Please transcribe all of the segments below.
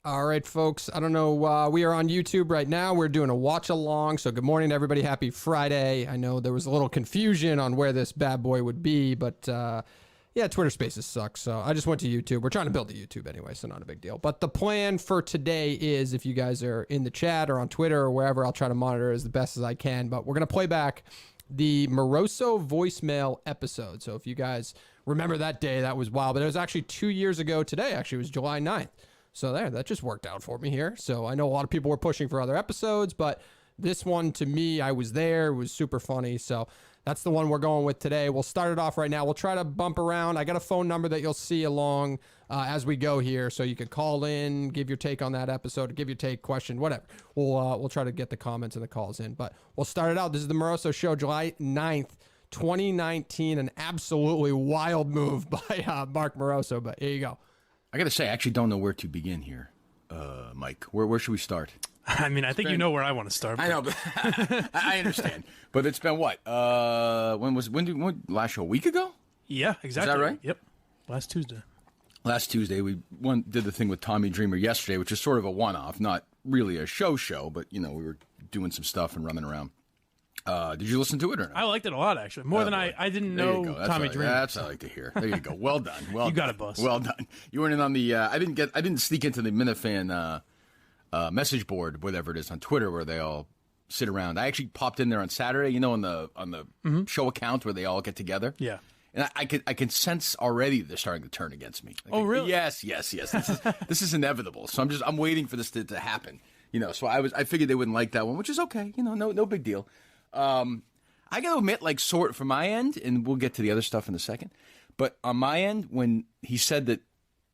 All right, folks. I don't know. We are on YouTube right now. We're doing a watch along. So good morning to everybody. Happy Friday. I know there was a little confusion on where this bad boy would be, but yeah, Twitter Spaces suck. So I just went to YouTube. We're trying to build a YouTube anyway, so not a big deal. But the plan for today is, if you guys are in the chat or on Twitter or wherever, I'll try to monitor as the best as I can. But we're going to play back the Moroso voicemail episode. So if you guys remember that day, that was wild. But it was actually 2 years ago today. Actually, it was July 9th. So there, that just worked out for me here. So I know a lot of people were pushing for other episodes, but this one, to me, I was there. It was super funny. So that's the one we're going with today. We'll start it off right now. We'll try to bump around. I got a phone number that you'll see along as we go here. So you could call in, give your take on that episode, give your take, question, whatever. We'll try to get the comments and the calls in. But we'll start it out. This is the Moroso Show, July 9th, 2019. An absolutely wild move by Mark Moroso. But here you go. I got to say, I actually don't know where to begin here, Mike. Where should we start? I mean, I think you know where I want to start. But... I know, but I understand. But it's been what? When last show? A week ago? Yeah, exactly. Is that right? Yep. Last Tuesday. Last Tuesday, we did the thing with Tommy Dreamer yesterday, which is sort of a one-off, not really a show, but, you know, we were doing some stuff and running around. Did you listen to it or not? I liked it a lot, actually. More than I didn't know Tommy Dreamer. That's what I like to hear. There you go. Well done. Well you done. got it, boss. Well done. You weren't in on the. I didn't sneak into the Minifan message board, whatever it is, on Twitter, where they all sit around. I actually popped in there on Saturday. You know, on the show account where they all get together. Yeah. And I can sense already they're starting to turn against me. Oh, really? Yes. This is inevitable. So I'm waiting for this to happen. You know, so I figured they wouldn't like that one, which is okay. You know, no big deal. I got to admit, like, sort from my end, and we'll get to the other stuff in a second, but on my end, when he said that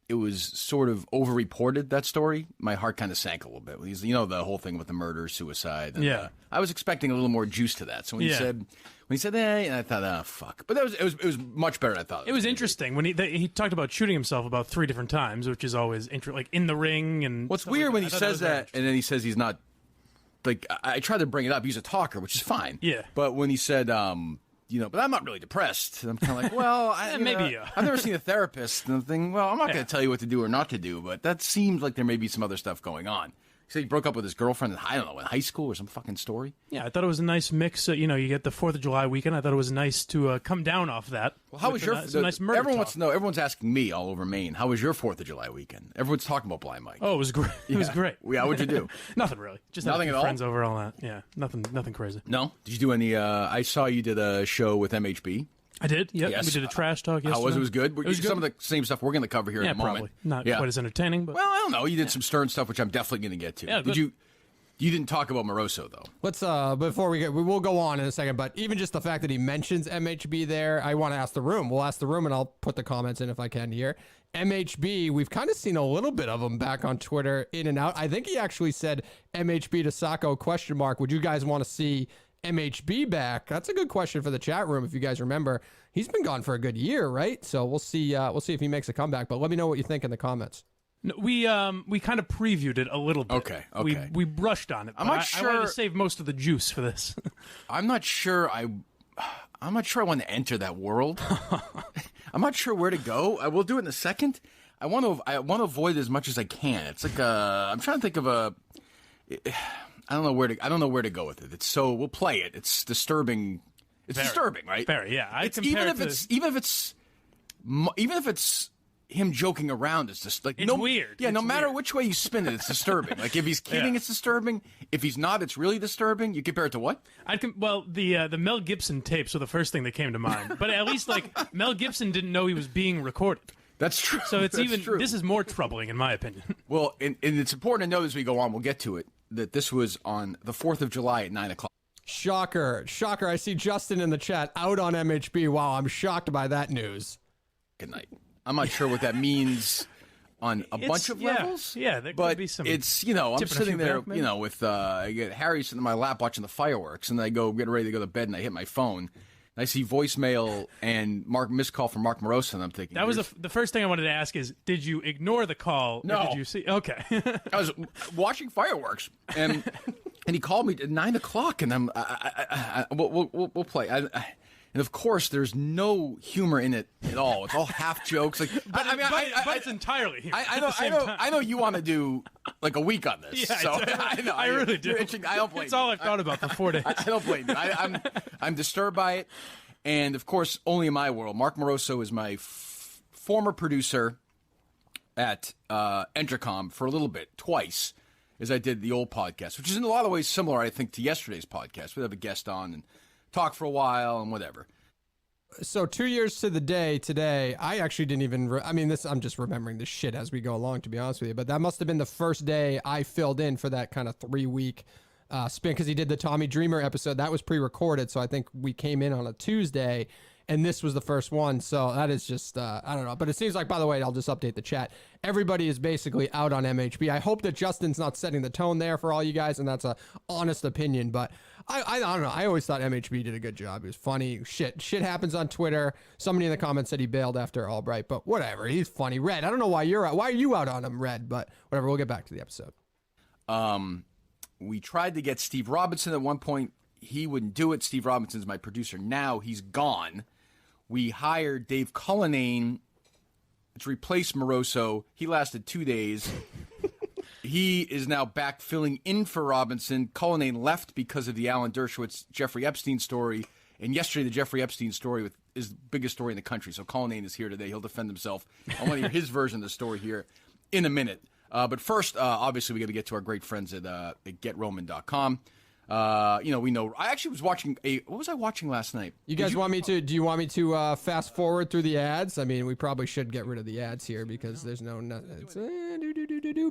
it was sort of over-reported, that story, my heart kind of sank a little bit. You know, the whole thing with the murder, suicide. And, yeah. I was expecting a little more juice to that. So when he said, and I thought, oh, fuck. But it was much better than I thought. It was interesting when he talked about shooting himself about 3 different times, which is always like in the ring. And what's weird when he says that, and then he says he's not. Like, I tried to bring it up. He's a talker, which is fine. Yeah. But when he said, you know, but I'm not really depressed. I'm kind of like, well, I've never seen a therapist. And I'm thinking, well, I'm not going to tell you what to do or not to do, but that seems like there may be some other stuff going on. He said he broke up with his girlfriend in, I don't know, in high school or some fucking story. Yeah, I thought it was a nice mix. You know, you get the 4th of July weekend. I thought it was nice to come down off that. Well, how was your nice murder everyone talk. wants to know. Everyone's asking me all over Maine, how was your 4th of July weekend? Everyone's talking about Blind Mike. Oh, it was great. It was great. Yeah, what'd you do? Nothing really. Just nothing at all? Friends over all that. Yeah, nothing crazy. No? Did you do any, I saw you did a show with MHB. I did. Yep. Yes. We did a trash talk yesterday. How was it? It was good. It was some of the same stuff we're going to cover here in a moment. Probably not quite as entertaining, but well, I don't know. You did some stern stuff, which I'm definitely going to get to. Yeah, did you? You didn't talk about Moroso though. Let's before we will go on in a second, but even just the fact that he mentions MHB there, I want to ask the room. We'll ask the room, and I'll put the comments in if I can here. MHB, we've kind of seen a little bit of him back on Twitter, in and out. I think he actually said MHB to Sacco ? Would you guys want to see MHB back? That's a good question for the chat room. If you guys remember, he's been gone for a good year, right? So we'll see. We'll see if he makes a comeback. But let me know what you think in the comments. No, we kind of previewed it a little bit. Okay. We brushed on it. I'm not sure. I wanted to save most of the juice for this. I'm not sure. I'm not sure I want to enter that world. I'm not sure where to go. I will do it in a second. I want to avoid it as much as I can. It's like I'm trying to think of a. I don't know where to go with it. It's so we'll play it. It's disturbing. It's disturbing, right? Very, yeah. Even if it's him joking around, it's just like it's weird. Yeah, it's no matter weird. which way you spin it, it's disturbing. Like if he's kidding, it's disturbing. If he's not, it's really disturbing. You compare it to what? The Mel Gibson tapes were the first thing that came to mind. But at least like Mel Gibson didn't know he was being recorded. That's true. So it's true. This is more troubling in my opinion. Well, and it's important to know as we go on. We'll get to it. That this was on the 4th of July at 9:00. Shocker. I see Justin in the chat out on MHB. Wow, I'm shocked by that news. Good night. I'm not sure what that means on a bunch of levels. Yeah, there but could be some. It's I'm sitting there, with I get Harry sitting in my lap watching the fireworks, and I go get ready to go to bed, and I hit my phone. And I see voicemail and missed call from Mark Moroso, and I'm thinking that was the first thing I wanted to ask is, did you ignore the call? No. Or did you see? Okay. I was watching fireworks, and he called me at 9:00, and we'll play. And of course, there's no humor in it at all. It's all half jokes. Like, But it's entirely humor. I know you want to do like a week on this. Yeah, so I know. I really do. I don't blame It's you. all I've thought about for 4 days. I don't blame you. I'm disturbed by it. And of course, only in my world. Mark Moroso is my former producer at Entercom for a little bit, twice, as I did the old podcast, which is in a lot of ways similar, I think, to yesterday's podcast. We'd have a guest on and talk for a while and whatever. So 2 years to the day today, I actually didn't even, I'm just remembering this shit as we go along, to be honest with you, but that must have been the first day I filled in for that kind of 3-week spin, because he did the Tommy Dreamer episode. That was pre-recorded, so I think we came in on a Tuesday, and this was the first one, so that is just, I don't know. But it seems like, by the way, I'll just update the chat, everybody is basically out on MHB. I hope that Justin's not setting the tone there for all you guys, and that's a honest opinion, but I don't know. I always thought MHB did a good job. It was funny. Shit happens on Twitter. Somebody in the comments said he bailed after Albright, but whatever. He's funny. Red, I don't know why you're out. Why are you out on him, Red? But whatever. We'll get back to the episode. We tried to get Steve Robinson at one point. He wouldn't do it. Steve Robinson's my producer now. He's gone. We hired Dave Cullinane to replace Moroso. He lasted 2 days. He is now back filling in for Robinson. Cullinane left because of the Alan Dershowitz, Jeffrey Epstein story. And yesterday, the Jeffrey Epstein story is the biggest story in the country. So Cullinane is here today. He'll defend himself. I want to hear his version of the story here in a minute. But first, obviously, we got to get to our great friends at GetRoman.com. We know. I actually was watching what was I watching last night? You guys want me to? Do you want me to fast forward through the ads? I mean, we probably should get rid of the ads here because there's no. It's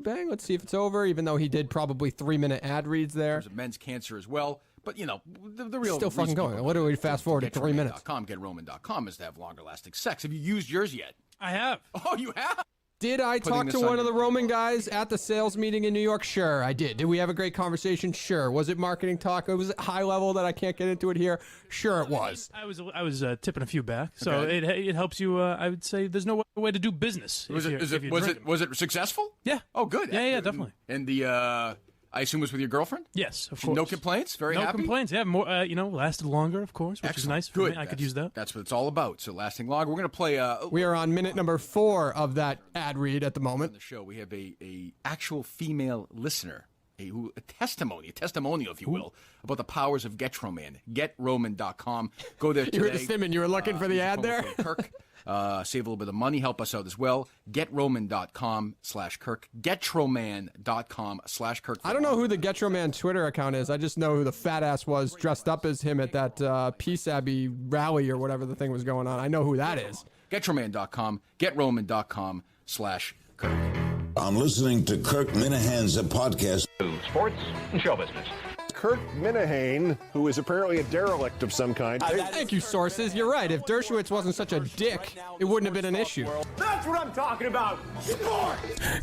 bang. Let's see if it's over. Even though he did probably 3-minute ad reads there. There's men's cancer as well. But the real still fucking going. What do we fast forward to 3 minutes? GetRoman.com is to have longer lasting sex. Have you used yours yet? I have. Oh, you have. Did I talk to one of the Roman guys at the sales meeting in New York? Sure, I did. Did we have a great conversation? Sure. Was it marketing talk? Was it high level that I can't get into it here? Sure, it was. I was tipping a few back, so Okay. it helps you. I would say there's no way to do business. Was it successful? Yeah. Oh, good. Yeah, definitely. And the I assume was with your girlfriend? Yes, of course. No complaints. Very happy. No complaints. Yeah, more. Lasted longer, of course, which is nice. For Good. me. I could use that. That's what it's all about. So lasting longer. We're gonna play. We are on minute number 4 of that ad read at the On moment. the show, we have a actual female listener, a testimonial, if you will, about the powers of GetRoman. GetRoman.com. Go there today. You were just Simon. You were looking for the ad there. Kirk. Save a little bit of money. Help us out as well. GetRoman.com/Kirk. GetRoman.com/Kirk. I don't know who the GetRoman Twitter account is. I just know who the fat ass was dressed up as him at that Peace Abbey rally or whatever the thing was going on. I know who that is. GetRoman.com. GetRoman.com/Kirk. I'm listening to Kirk Minahan's podcast. Sports and show business. Kirk Minahan, who is apparently a derelict of some kind. Thank you, sources. You're right. If Dershowitz wasn't such a dick, it wouldn't have been an issue. That's what I'm talking about.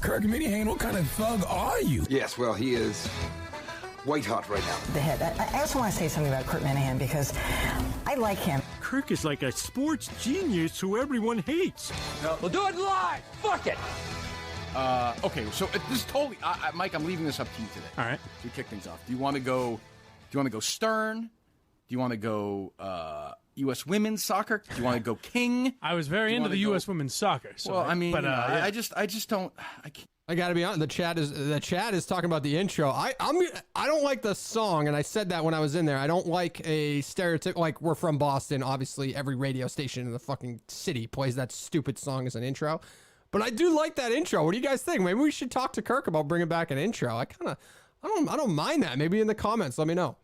Kirk Minahan, what kind of thug are you? Yes, well, he is white hot right now. The head. I also want to say something about Kurt Minahan because I like him. Kirk is like a sports genius who everyone hates. We'll do it live. Fuck it. Okay, so this is totally, Mike. I'm leaving this up to you today. All right. To kick things off, do you want to go Stern? Do you want to go U.S. women's soccer? Do you want to go King? I was very into the U.S. women's soccer. So Well, I mean, but, I yeah. just don't. I can't. I gotta be honest. The chat is talking about the intro. I don't like the song, and I said that when I was in there. I don't like a stereotype. Like, we're from Boston. Obviously, every radio station in the fucking city plays that stupid song as an intro. But I do like that intro. What do you guys think? Maybe we should talk to Kirk about bringing back an intro. I don't mind that. Maybe in the comments, let me know.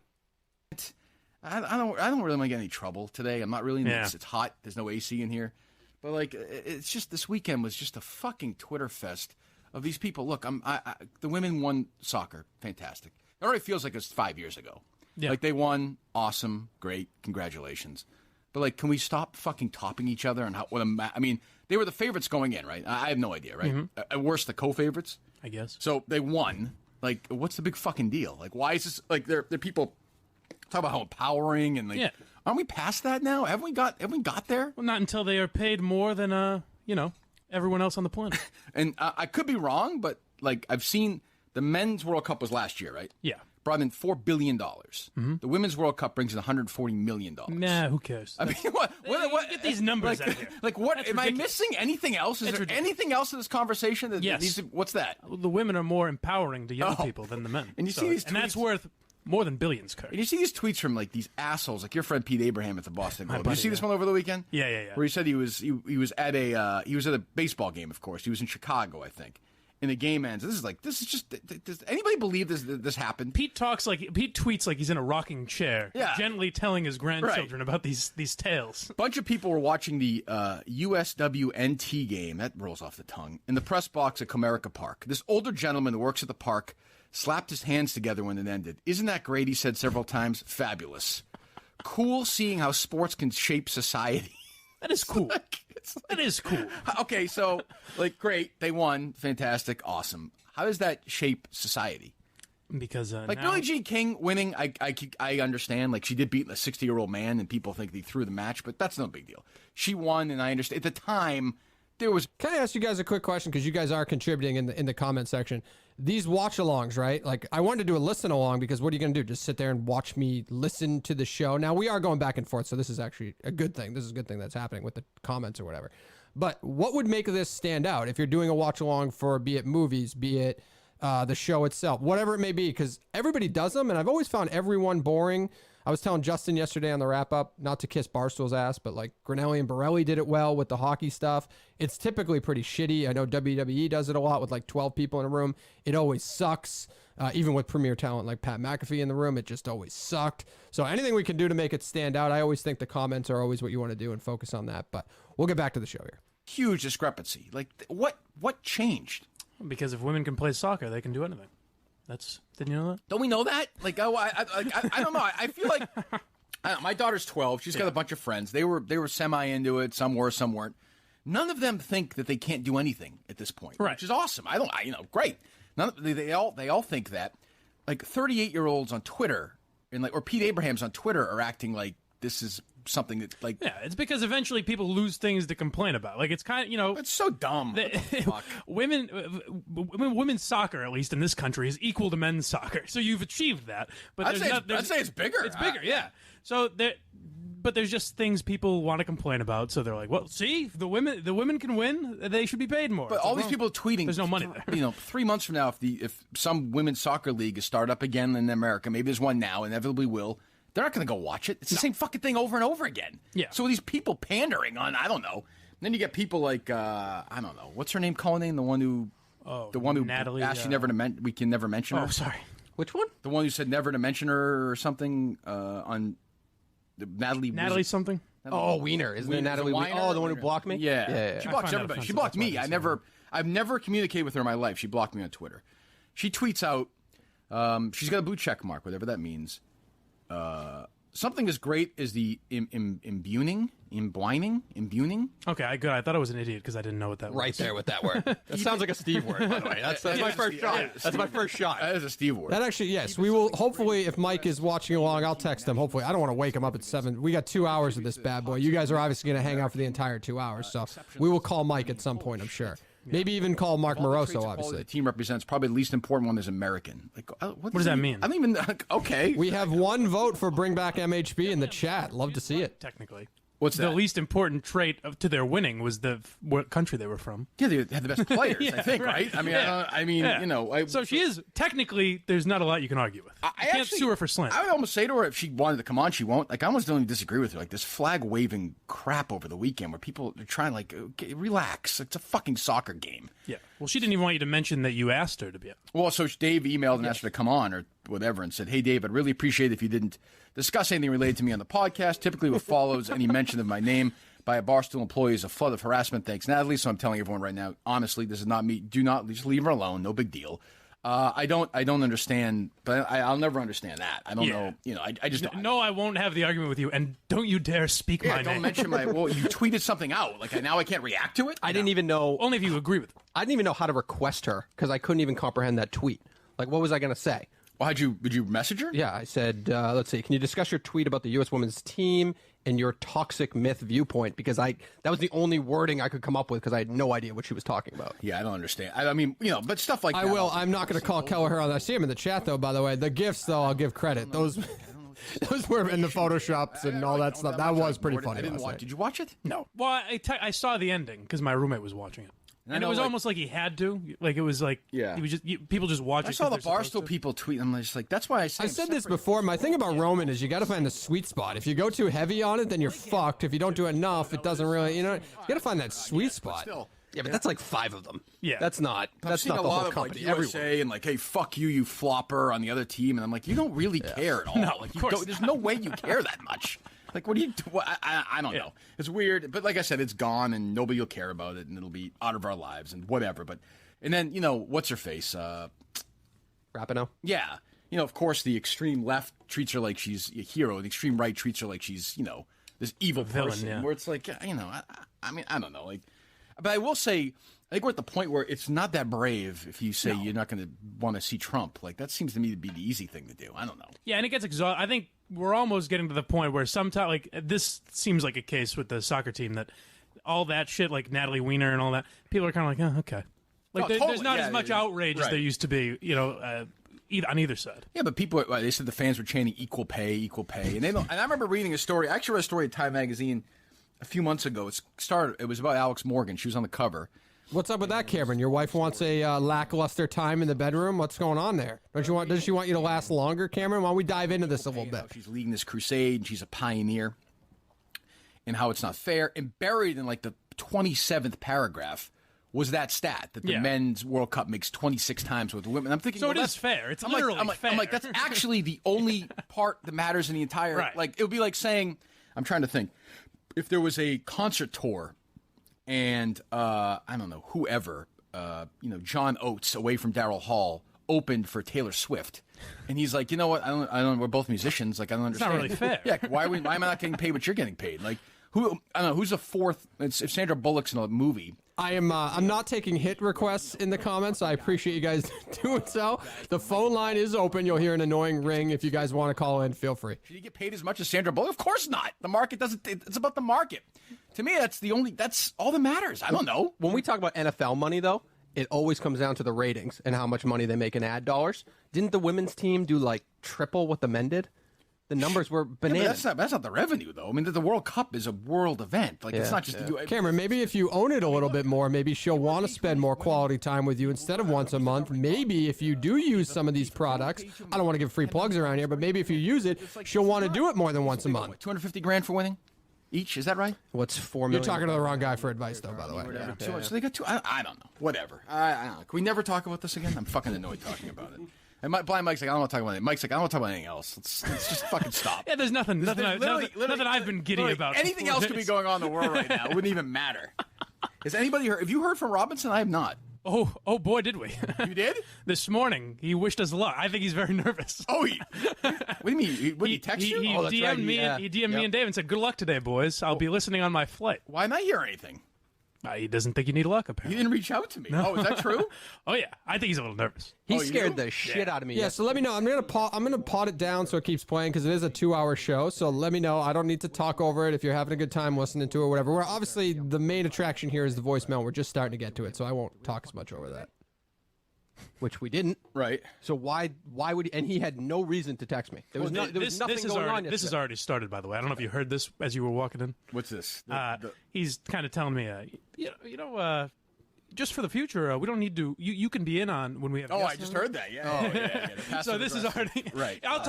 I don't really want to get any trouble today. I'm not really. Yeah. It's hot. There's no AC in here. But like, it's just this weekend was just a fucking Twitter fest of these people. Look, the women won soccer. Fantastic. It already feels like it's 5 years ago. Yeah. Like they won. Awesome. Great. Congratulations. But like, can we stop fucking topping each other? And I mean, they were the favorites going in, right? I have no idea, right? At worst, the co-favorites. I guess. So they won. Like, what's the big fucking deal? Like, why is this like? They're people talk about how empowering and like. Yeah. Aren't we past that now? Have we got there? Well, not until they are paid more than everyone else on the planet. And I could be wrong, but like I've seen the men's World Cup was last year, right? Yeah. brought in $4 billion. The Women's World Cup brings in $140 million. Nah, who cares? I mean, what get these numbers like, out here. Like, what? That's am ridiculous. I missing anything else? Is there anything else in this conversation that Yes. needs to, what's that? Well, the women are more empowering to young people than the men. And you see these and that's tweets- worth more than billions, Kirk. And you see these tweets from like these assholes, like your friend Pete Abraham at the Boston Globe. Did you buddy, see this yeah. one over the weekend? Yeah. Where he said he was at a baseball game. Of course, he was in Chicago, I think. And the game ends. This is just. Does anybody believe this happened? Pete tweets like he's in a rocking chair, gently telling his grandchildren about these tales. A bunch of people were watching the USWNT game. That rolls off the tongue. In the press box at Comerica Park. This older gentleman who works at the park slapped his hands together when it ended. Isn't that great? He said several times. Fabulous. Cool seeing how sports can shape society. That is cool. That is cool. Okay, so, great. They won. Fantastic. Awesome. How does that shape society? Because now... Billie Jean King winning, I understand. Like, she did beat a 60-year-old man, and people think they threw the match, but that's no big deal. She won, and I understand. At the time, there was... Can I ask you guys a quick question? Because you guys are contributing in the comment section. These watch-alongs, right? Like, I wanted to do a listen-along because what are you going to do? Just sit there and watch me listen to the show? Now, we are going back and forth, so this is actually a good thing. This is a good thing that's happening with the comments or whatever. But what would make this stand out if you're doing a watch-along for, be it movies, be it the show itself, whatever it may be? Because everybody does them, and I've always found everyone boring. I was telling Justin yesterday on the wrap-up, not to kiss Barstool's ass, but like Grinelli and Borelli did it well with the hockey stuff. It's typically pretty shitty. I know WWE does it a lot with like 12 people in a room. It always sucks. Even with premier talent like Pat McAfee in the room, it just always sucked. So anything we can do to make it stand out, I always think the comments are always what you want to do and focus on that. But we'll get back to the show here. Huge discrepancy. Like, what changed? Because if women can play soccer, they can do anything. Didn't you know that? Don't we know that? Like, I don't know. I feel like I don't know, my daughter's 12. She's got a bunch of friends. They were semi into it. Some were, some weren't. None of them think that they can't do anything at this point, right? Which is awesome. Great. They all think that. Like 38-year-olds on Twitter or Pete Abrahams on Twitter are acting like this is something that it's because eventually people lose things to complain about. Like it's kind of it's so dumb. Women's soccer, at least in this country, is equal to men's soccer. So you've achieved that. But I'd say it's bigger. It's bigger, yeah. So but there's just things people want to complain about. So they're like, well, see, the women can win. They should be paid more. But all these people tweeting, there's no money there. 3 months from now, if some women's soccer league is start up again in America, maybe there's one now, inevitably will. They're not going to go watch it. It's the same fucking thing over and over again. Yeah. So these people pandering on, I don't know. And then you get people like, I don't know. What's her name, Colleen? The one who Natalie, asked you never to we can never mention her. Oh, sorry. Which one? The one who said never to mention her or something on Natalie something. Oh, Wiener. Isn't it Natalie Wiener? Oh, the one who blocked me? Yeah. She blocks everybody. She blocked me. I've never communicated with her in my life. She blocked me on Twitter. She tweets out, she's got a blue check mark, whatever that means. Something as great as the imbuing. Okay, I thought I was an idiot because I didn't know what that was. Right there with that word. That sounds like a Steve word, by the way. That's my first shot. Yeah, that's my first shot. That is a Steve word. That actually, yes. We will, hopefully, if Mike is watching along, I'll text him. Hopefully. I don't want to wake him up at 7. We got 2 hours of this bad boy. You guys are obviously going to hang out for the entire 2 hours. So we will call Mike at some point, I'm sure. Maybe even call Mark Moroso, obviously. The team represents probably the least important one is American. Like, what does that mean? I don't even. Okay. We have one vote for Bring Back MHB in the chat. Love to see it. Technically. What's that? The least important trait to their winning was what country they were from. Yeah, they had the best players, I think, right? I mean, so she is, technically, there's not a lot you can argue with. You can't sue her for slander. I would almost say to her, if she wanted to come on, she won't. Like, I almost don't even disagree with her. Like, this flag-waving crap over the weekend where people are trying, like, okay, relax. It's a fucking soccer game. Yeah. Well, she didn't even want you to mention that you asked her to be on. Well, so Dave emailed and asked her to come on or whatever and said, hey, Dave, I'd really appreciate it if you didn't discuss anything related to me on the podcast. Typically what follows any mention of my name by a Barstool employee is a flood of harassment. Thanks, Natalie. So I'm telling everyone right now, honestly, this is not me. Do not, just leave her alone. No big deal. I don't understand, but I'll never understand that. I don't know. I just don't. No, I won't have the argument with you, and don't you dare speak my name. Don't mention my. Well, you tweeted something out. Like now, I can't react to it. I didn't even know. Only if you agree with it. I didn't even know how to request her because I couldn't even comprehend that tweet. Like, what was I going to say? Well, did you message her? Yeah, I said, let's see, can you discuss your tweet about the U.S. women's team and your toxic myth viewpoint, because that was the only wording I could come up with because I had no idea what she was talking about. Yeah, I don't understand. I mean, but stuff like that. I'm not going to call Kelleher on that. I see him in the chat, though, by the way. The gifts, though, I'll give credit. Those were in the Photoshops and all that stuff. That was pretty funny. I didn't watch. Did you watch it? No. Well, I saw the ending because my roommate was watching it. And it was almost like he had to. Like, it was like, he was just, people just watch it. I saw the Barstool people tweet. I'm just like, that's why I said this before. My thing about Roman is you got to find the sweet spot. If you go too heavy on it, then you're fucked. If you don't do enough, it doesn't really, you got to find that sweet spot. Yeah, but that's like 5 of them. Yeah. That's not the whole company. Like USA and like, hey, fuck you, you flopper on the other team. And I'm like, you don't really care at all. No, like, of course there's no way you care that much. Like, what do you do? I don't know. It's weird. But like I said, it's gone and nobody will care about it and it'll be out of our lives and whatever. And then, what's her face? Rapinoe? Yeah. Of course, the extreme left treats her like she's a hero. The extreme right treats her like she's, this evil person. Where it's like, I mean, I don't know. Like, but I will say, I think we're at the point where it's not that brave if you say you're not going to want to see Trump. Like, that seems to me to be the easy thing to do. I don't know. Yeah, and it gets exhausting. I think we're almost getting to the point where sometimes, like, this seems like a case with the soccer team that all that shit, like Natalie Weiner and all that, people are kind of like, oh, okay. Like, there's not as much outrage as there used to be, on either side. Yeah, but people, they said the fans were chanting equal pay, and they don't. And I remember reading a story. I actually read a story in Time Magazine a few months ago. It was about Alex Morgan. She was on the cover. What's up with that, Cameron? Your wife wants a lackluster time in the bedroom. What's going on there? Does she want you to last longer, Cameron? Why don't we dive into this a little bit? She's leading this crusade, and she's a pioneer, and how it's not fair. And buried in like the 27th paragraph was that stat that the men's World Cup makes 26 times with the women. I'm thinking, so it is fair. It's literally fair. I'm like, that's actually the only part that matters in the entire. Right. Like, it would be like saying, I'm trying to think, if there was a concert tour. And I don't know, whoever, John Oates away from Darrell Hall opened for Taylor Swift, and he's like, you know what? I don't. We're both musicians. Like, I don't understand. It's not really fair. Yeah, why am I not getting paid what you're getting paid? Like, I don't know. Who's the fourth? If Sandra Bullock's in a movie. I'm not taking hit requests in the comments. I appreciate you guys doing so. The phone line is open. You'll hear an annoying ring. If you guys want to call in, feel free. Should you get paid as much as Sandra Bullock? Of course not. The market doesn't. It's about the market. To me, that's all that matters. I don't know. When we talk about NFL money, though, it always comes down to the ratings and how much money they make in ad dollars. Didn't the women's team do like triple what the men did? The numbers were bananas. Yeah, that's not the revenue, though. I mean, the World Cup is a world event. Like, it's not just the Cameron, maybe if you own it a little bit more, maybe she'll want to spend more quality time with you instead of once a month. Maybe if you do use some of these products, I don't want to give free plugs around here, but maybe if you use it, she'll want to do it more than once a month. $250,000 for winning each, is that right? What's $4 million? You're talking to the wrong guy for advice, though, by the way. So they got two. I don't know. Whatever. I don't know. Can we never talk about this again? I'm fucking annoyed talking about it. And Blind Mike's like, I don't want to talk about it. Mike's like, I don't want to talk about anything else. Let's just fucking stop. Yeah, there's nothing I've been giddy about. Anything else could be going on in the world right now. It wouldn't even matter. Has anybody heard? Have you heard from Robinson? I have not. Oh boy, did we? You did? This morning, he wished us luck. I think he's very nervous. Oh, what do you mean? What, he text you? He DM'd me. He DM'd me and Dave and said, "Good luck today, boys. I'll be listening on my flight." Why didn't I hear anything? He doesn't think you need luck, apparently. He didn't reach out to me. No. Oh, is that true? Oh, yeah. I think he's a little nervous. He scared the shit out of me. Yeah, so let me know. I'm gonna pot it down so it keeps playing because it is a 2-hour show. So let me know. I don't need to talk over it if you're having a good time listening to it or whatever. We're obviously, the main attraction here is the voicemail. We're just starting to get to it, so I won't talk as much over that. Which we didn't. Right. So why would he? And he had no reason to text me. There was nothing going on yesterday. This has already started, by the way. I don't know if you heard this as you were walking in. What's this? He's kind of telling me, just for the future, we don't need to. You can be in on when we have. Oh, I just heard that. Yeah. Yeah. So this is already right. I'll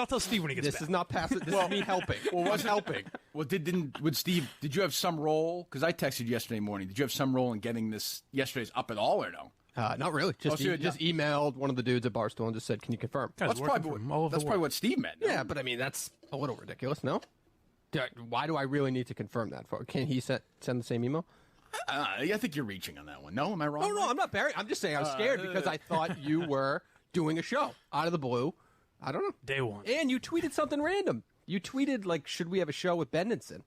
tell Steve when he gets back. This is not passive. This is me helping. Well, what's helping? Well, Steve? Did you have some role? Because I texted you yesterday morning. Did you have some role in getting this yesterday's up at all or no? Not really. Just emailed one of the dudes at Barstool and just said, "Can you confirm?" That's probably what Steve meant. No? Yeah, but I mean that's a little ridiculous. No. Why do I really need to confirm that for? Can't he send the same email? I think you're reaching on that one. No, am I wrong? No, I'm not Barry. I'm just saying I was scared because I thought you were doing a show out of the blue. I don't know. Day one. And you tweeted something random. You tweeted, like, should we have a show with Bendenson?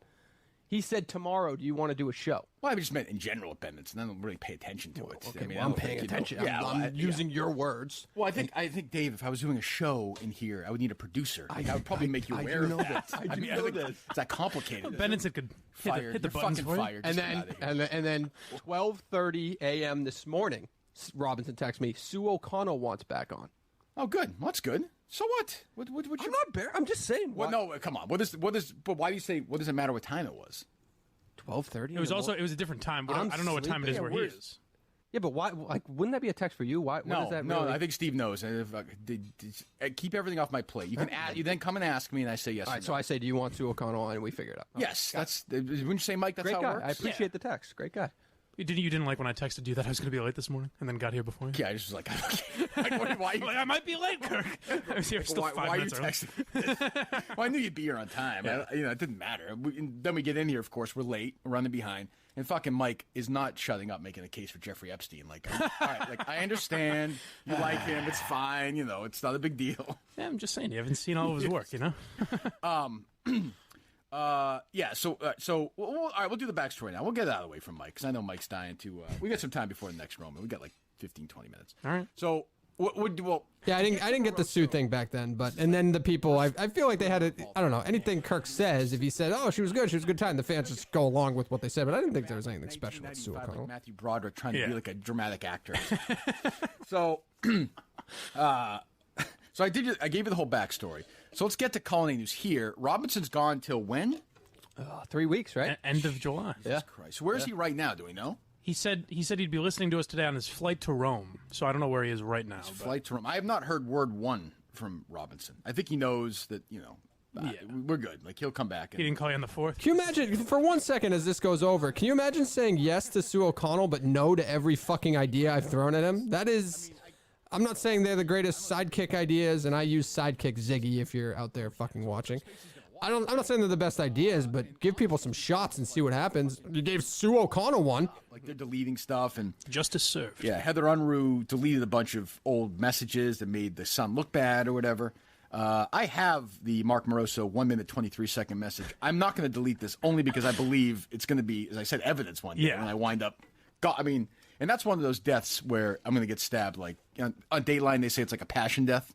He said tomorrow, do you want to do a show? Well, I just meant in general at Bennett's, and I don't really pay attention to it. Okay, I mean, well, I'm paying attention. I'm using your words. Well, I think, Dave, if I was doing a show in here, I would need a producer. I would probably make you aware of that. I do know this. It's that complicated. Bennett could hit the buttons for you. And then 12:30 a.m. this morning, Robinson texts me, Sue O'Connell wants back on. Oh, good. Well, that's good. So what? What I'm not bare. I'm just saying. Well, no, come on. What is? But why do you say? What does it matter what time it was? 12:30. It was a different time. But I don't know what time it is where he is. Yeah, but why? Like, wouldn't that be a text for you? Why? No, does that no. really... I think Steve knows. Keep everything off my plate. You can add. You then come and ask me, and I say yes. All right. So I say, do you want Sue O'Connell on? And we figure it out. Yes. That's. Wouldn't you say, Mike? That's great how guy. it works. I appreciate the text. Great guy. You didn't like when I texted you that I was going to be late this morning, and then got here before you? Yeah, I just was like, why? I might be late, Kirk. I was here still 5 why minutes are you texting? Well, I knew you'd be here on time. Yeah. It didn't matter. Then we get in here. Of course, we're late. We're running behind. And fucking Mike is not shutting up, making a case for Jeffrey Epstein. Like, all right, like I understand you like him. It's fine. It's not a big deal. Yeah, I'm just saying you haven't seen all of his work. Yeah. So all right, we'll do the backstory now. We'll get it out of the way from Mike because I know Mike's dying to. We got some time before the next Roman. We got like 15, 20 minutes. All right. So yeah, I didn't get the Sue thing back then, and then the people, I feel like they had I don't know, anything Kirk says, if he said, oh, she was good, a good time, the fans just go along with what they said, but I didn't think there was anything special with Sue O'Connell. Like Matthew Broderick trying to be like a dramatic actor. So, so I gave you the whole backstory. So let's get to Colony News here. Robinson's gone till when? 3 weeks, right? End of July. Jesus Christ. Where is he right now? Do we know? He said he'd be listening to us today on his flight to Rome. So I don't know where he is right now. Flight to Rome. I have not heard word one from Robinson. I think he knows that, we're good. Like, he'll come back. He didn't call you on the 4th? Can you imagine, for 1 second as this goes over, can you imagine saying yes to Sue O'Connell but no to every fucking idea I've thrown at him? That is... I'm not saying they're the greatest sidekick ideas, and I use sidekick Ziggy if you're out there fucking watching. I'm not saying they're the best ideas, but give people some shots and see what happens. You gave Sue O'Connell one. Like, they're deleting stuff and justice served. Yeah, Heather Unruh deleted a bunch of old messages that made the son look bad or whatever. I have the Mark Moroso 1 minute 23-second message. I'm not going to delete this only because I believe it's going to be, as I said, evidence one day when I wind up. And that's one of those deaths where I'm going to get stabbed. Like, on Dateline, they say it's like a passion death.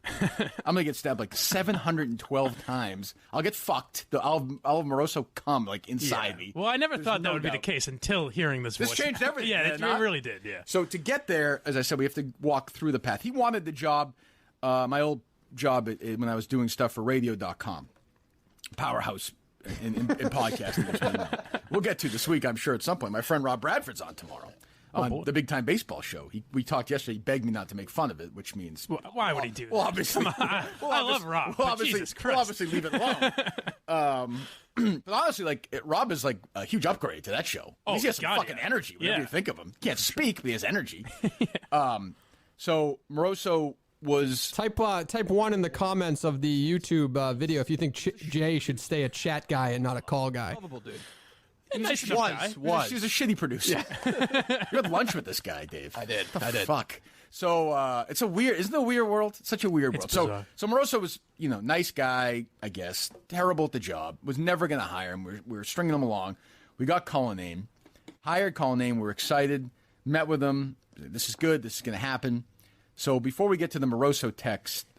I'm going to get stabbed like 712 times. I'll get fucked. I'll have Moroso come like inside me. Well, I never thought that would be the case until hearing this voice. This changed everything. Yeah, it really did. Yeah. So to get there, as I said, we have to walk through the path. He wanted the job, my old job when I was doing stuff for radio.com. Powerhouse in podcasting. We'll get to this week, I'm sure, at some point. My friend Rob Bradford's on tomorrow. On the Big Time Baseball show. We talked yesterday. He begged me not to make fun of it, which means... Why would he do that? Well, obviously... I love Rob, but Jesus Christ. We'll obviously leave it alone. But honestly, like, Rob is like a huge upgrade to that show. Oh, he has some fucking energy, whatever you think of him. He can't speak, but he has energy. So Moroso was... Type 1 in the comments of the YouTube video if you think Jay should stay a chat guy and not a call guy. Lovable dude. She's a shitty producer. You had lunch with this guy, Dave. I did. Fuck. So it's isn't it a weird world? It's such a weird world. Bizarre. So Moroso was, nice guy, I guess, terrible at the job, was never going to hire him. We were stringing him along. We got Cullinane, hired Cullinane. We're excited, met with him. This is good. This is going to happen. So before we get to the Moroso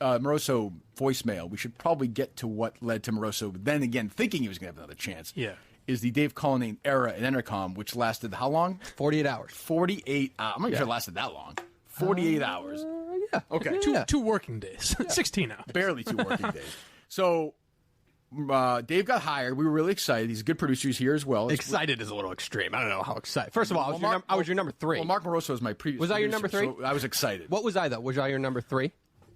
Moroso voicemail, we should probably get to what led to Moroso then again thinking he was going to have another chance. Yeah. Is the Dave Cullinane era at Entercom, which lasted how long? 48 hours. 48 hours. I'm not sure it lasted that long. 48 hours. Yeah. Okay. Two working days. 16 hours. Barely 2 working days. So Dave got hired. We were really excited. He's a good producer. He's here as well. Excited is a little extreme. I don't know how excited. First of all, I was your number 3. Well, Mark Moroso was my previous producer. Was I your number 3? So I was excited. What was I, though? Was I your number 3?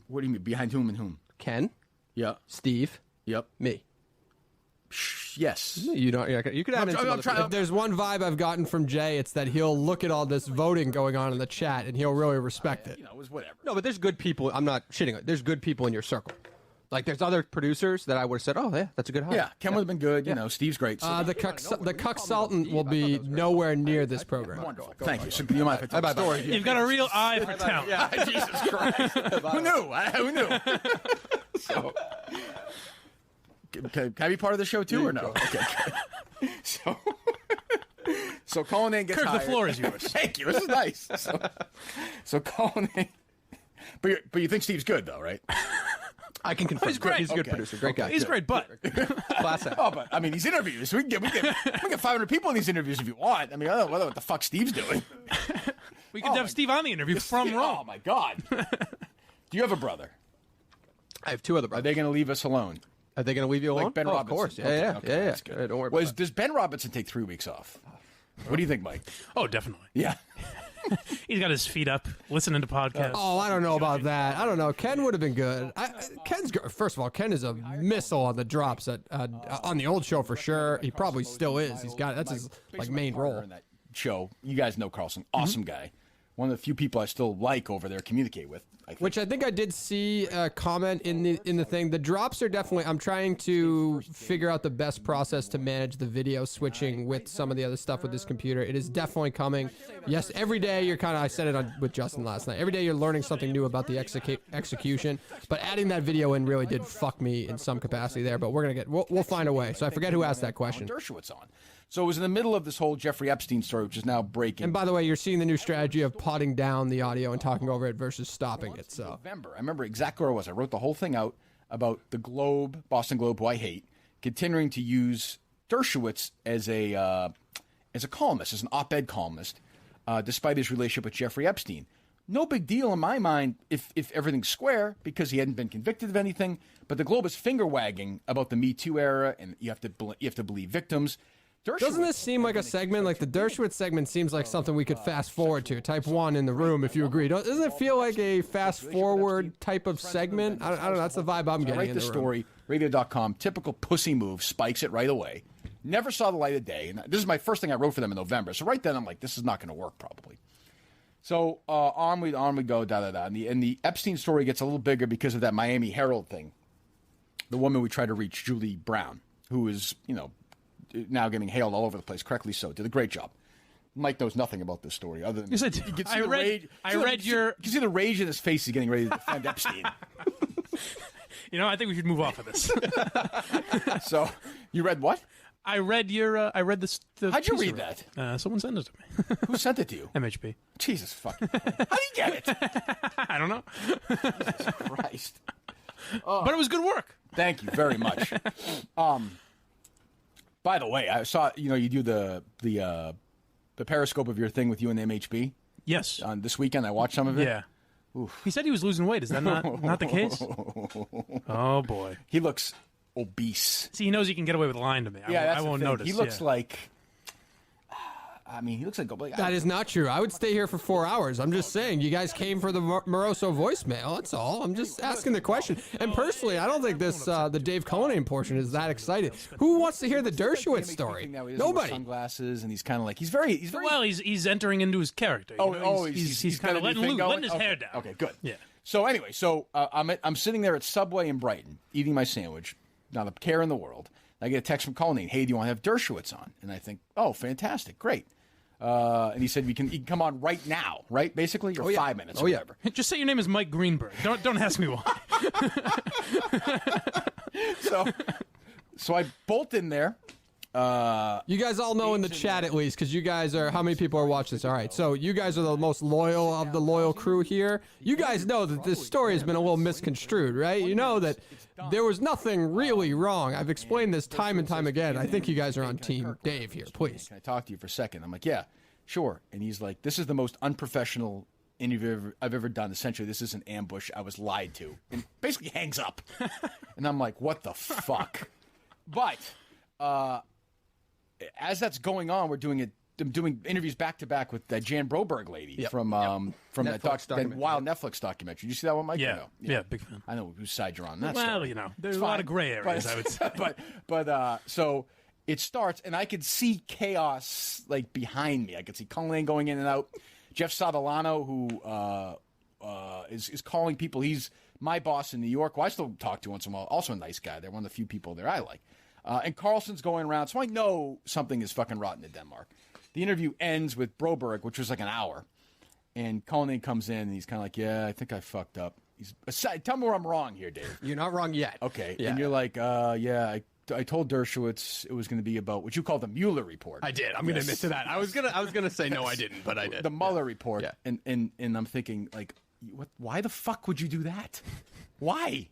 What do you mean? Behind whom and whom? Ken. Yeah. Steve. Yep. Me. Yes. You don't. You could add in some other people. If there's one vibe I've gotten from Jay, it's that he'll look at all this voting going on in the chat and he'll really respect it. It was whatever. No, but there's good people. I'm not shitting on it. There's good people in your circle. Like, there's other producers that I would have said, oh, yeah, that's a good hire. Yeah, Ken would have been good. Steve's great. So the cuck will be nowhere near this program. Wonderful. Thank you. So you might have to tell the story. You've got a real eye for talent. Yeah, Jesus Christ. Who knew? Who knew? So, can I be part of the show too, or no? Okay. So Cullinane gets Kirk, hired. the floor is yours. Thank you. This is nice. So Cullinane. But you think Steve's good though, right? I can confirm. He's great. He's a good Okay. producer. Great guy. He's great, but Class act. Oh, but I mean, these interviews. We can get 500 people in these interviews if you want. I mean, I don't know what the fuck Steve's doing. we could have Steve on the interview from Rome. Oh my God. Do you have a brother? I have two other Are brothers. they going to leave us alone? Are they going to leave you alone? Like Ben Of Robinson? course. Okay, Yeah. that's good. Yeah, don't worry about that. Does Ben Robinson take 3 weeks off? What do you think, Mike? Oh, definitely. Yeah. He's got his feet up, listening to podcasts. Oh, I don't know about that. I don't know. Ken would have been good. First of all, Ken is a missile on the drops on the old show for sure. He probably still is. He's got that's his main role in that show. You guys know Carlson, awesome guy. One of the few people I still like over there, communicate with. Which I think I did see a comment in the thing. The drops are definitely. I'm trying to figure out the best process to manage the video switching with some of the other stuff with this computer. It is definitely coming. Yes, every day you're kind of. I said it with Justin last night. Every day you're learning something new about the execution. But adding that video in really did fuck me in some capacity there. But we'll find a way. So I forget who asked that question. Dershowitz on. So it was in the middle of this whole Jeffrey Epstein story, which is now breaking. And by the way, you're seeing the new strategy of potting down the audio and talking over it versus stopping it. So November, I remember exactly where I was. I wrote the whole thing out about the Globe, Boston Globe, who I hate, continuing to use Dershowitz as a columnist, as an op-ed columnist, despite his relationship with Jeffrey Epstein. No big deal in my mind if everything's square because he hadn't been convicted of anything. But the Globe is finger wagging about the Me Too era, and you have to believe victims. Doesn't this seem like a segment? Like the Dershowitz segment seems like something we could fast forward to. Type 1 in the room if you agree. Doesn't it feel like a fast forward type of segment? I don't know. That's the vibe I'm getting. I write the story, radio.com, typical pussy move, spikes it right away. Never saw the light of day. And this is my first thing I wrote for them in November. So right then I'm like, this is not going to work probably. So on we go, da-da-da. And the Epstein story gets a little bigger because of that Miami Herald thing. The woman we tried to reach, Julie Brown, who is, now getting hailed all over the place, correctly so. Did a great job. Mike knows nothing about this story other than you can see the rage in his face. He's getting ready to defend Epstein. I think we should move off of this. So, you read what? I read this. How'd you read that? Someone sent it to me. Who sent it to you? MHP. Jesus fucking. How did you get it? I don't know. Jesus Christ. But it was good work. Thank you very much. By the way, I saw you do the Periscope of your thing with you and MHB. Yes. On this weekend, I watched some of it. Yeah. Oof. He said he was losing weight. Is that not the case? Oh boy. He looks obese. See, he knows he can get away with lying to me. I won't notice. He looks like. He looks like that is not true. I would stay here for 4 hours. I'm just saying, you guys came for the Moroso voicemail. That's all. I'm just asking the question. And personally, I don't think this the Dave Cullinane portion is that exciting. Who wants to hear the Dershowitz story? Nobody. Sunglasses, and he's kind of like he's very. Well, he's entering into his character. He's kind of letting his hair down. Okay, good. Yeah. So anyway, I'm sitting there at Subway in Brighton eating my sandwich. Not a care in the world. I get a text from Cullinane. Hey, do you want to have Dershowitz on? And I think, oh, fantastic, great. And he said he can come on right now, right? Basically, or 5 minutes, or whatever. Just say your name is Mike Greenberg. Don't ask me why. So I bolt in there. You guys all know in the chat at least, because you guys are, how many people are watching this? All right, so you guys are the most loyal of the loyal crew here. You guys know that this story has been a little misconstrued, right? You know that there was nothing really wrong. I've explained this time and time again. I think you guys are on Team Dave here, please. Can I talk to you for a second? I'm like, yeah, sure. And he's like, this is the most unprofessional interview I've ever done. Essentially, this is an ambush. I was lied to. And basically hangs up. And I'm like, what the fuck? But as that's going on, I'm doing interviews back to back with that Jan Broberg lady from that wild Netflix documentary. Did you see that one, Mike? Yeah, yeah, big fan. I know whose side you're on. That well, story. There's a lot of gray areas, I would say. but so it starts, and I could see chaos like behind me. I could see Cullinane going in and out. Jeff Sadolano, who is calling people. He's my boss in New York, who I still talk to once in a while. Also a nice guy. They're one of the few people there I like. And Carlson's going around, so I know something is fucking rotten in Denmark. The interview ends with Broberg, which was like an hour. And Cullinane comes in, and he's kind of like, yeah, I think I fucked up. Tell me where I'm wrong here, Dave. You're not wrong yet. Okay. Yeah. And you're like, yeah, told Dershowitz it was going to be about what you call the Mueller report. I did. I'm going to admit to that. I was gonna say no, I didn't, but I did. The Mueller report. Yeah. And I'm thinking, like, what? Why the fuck would you do that? Why?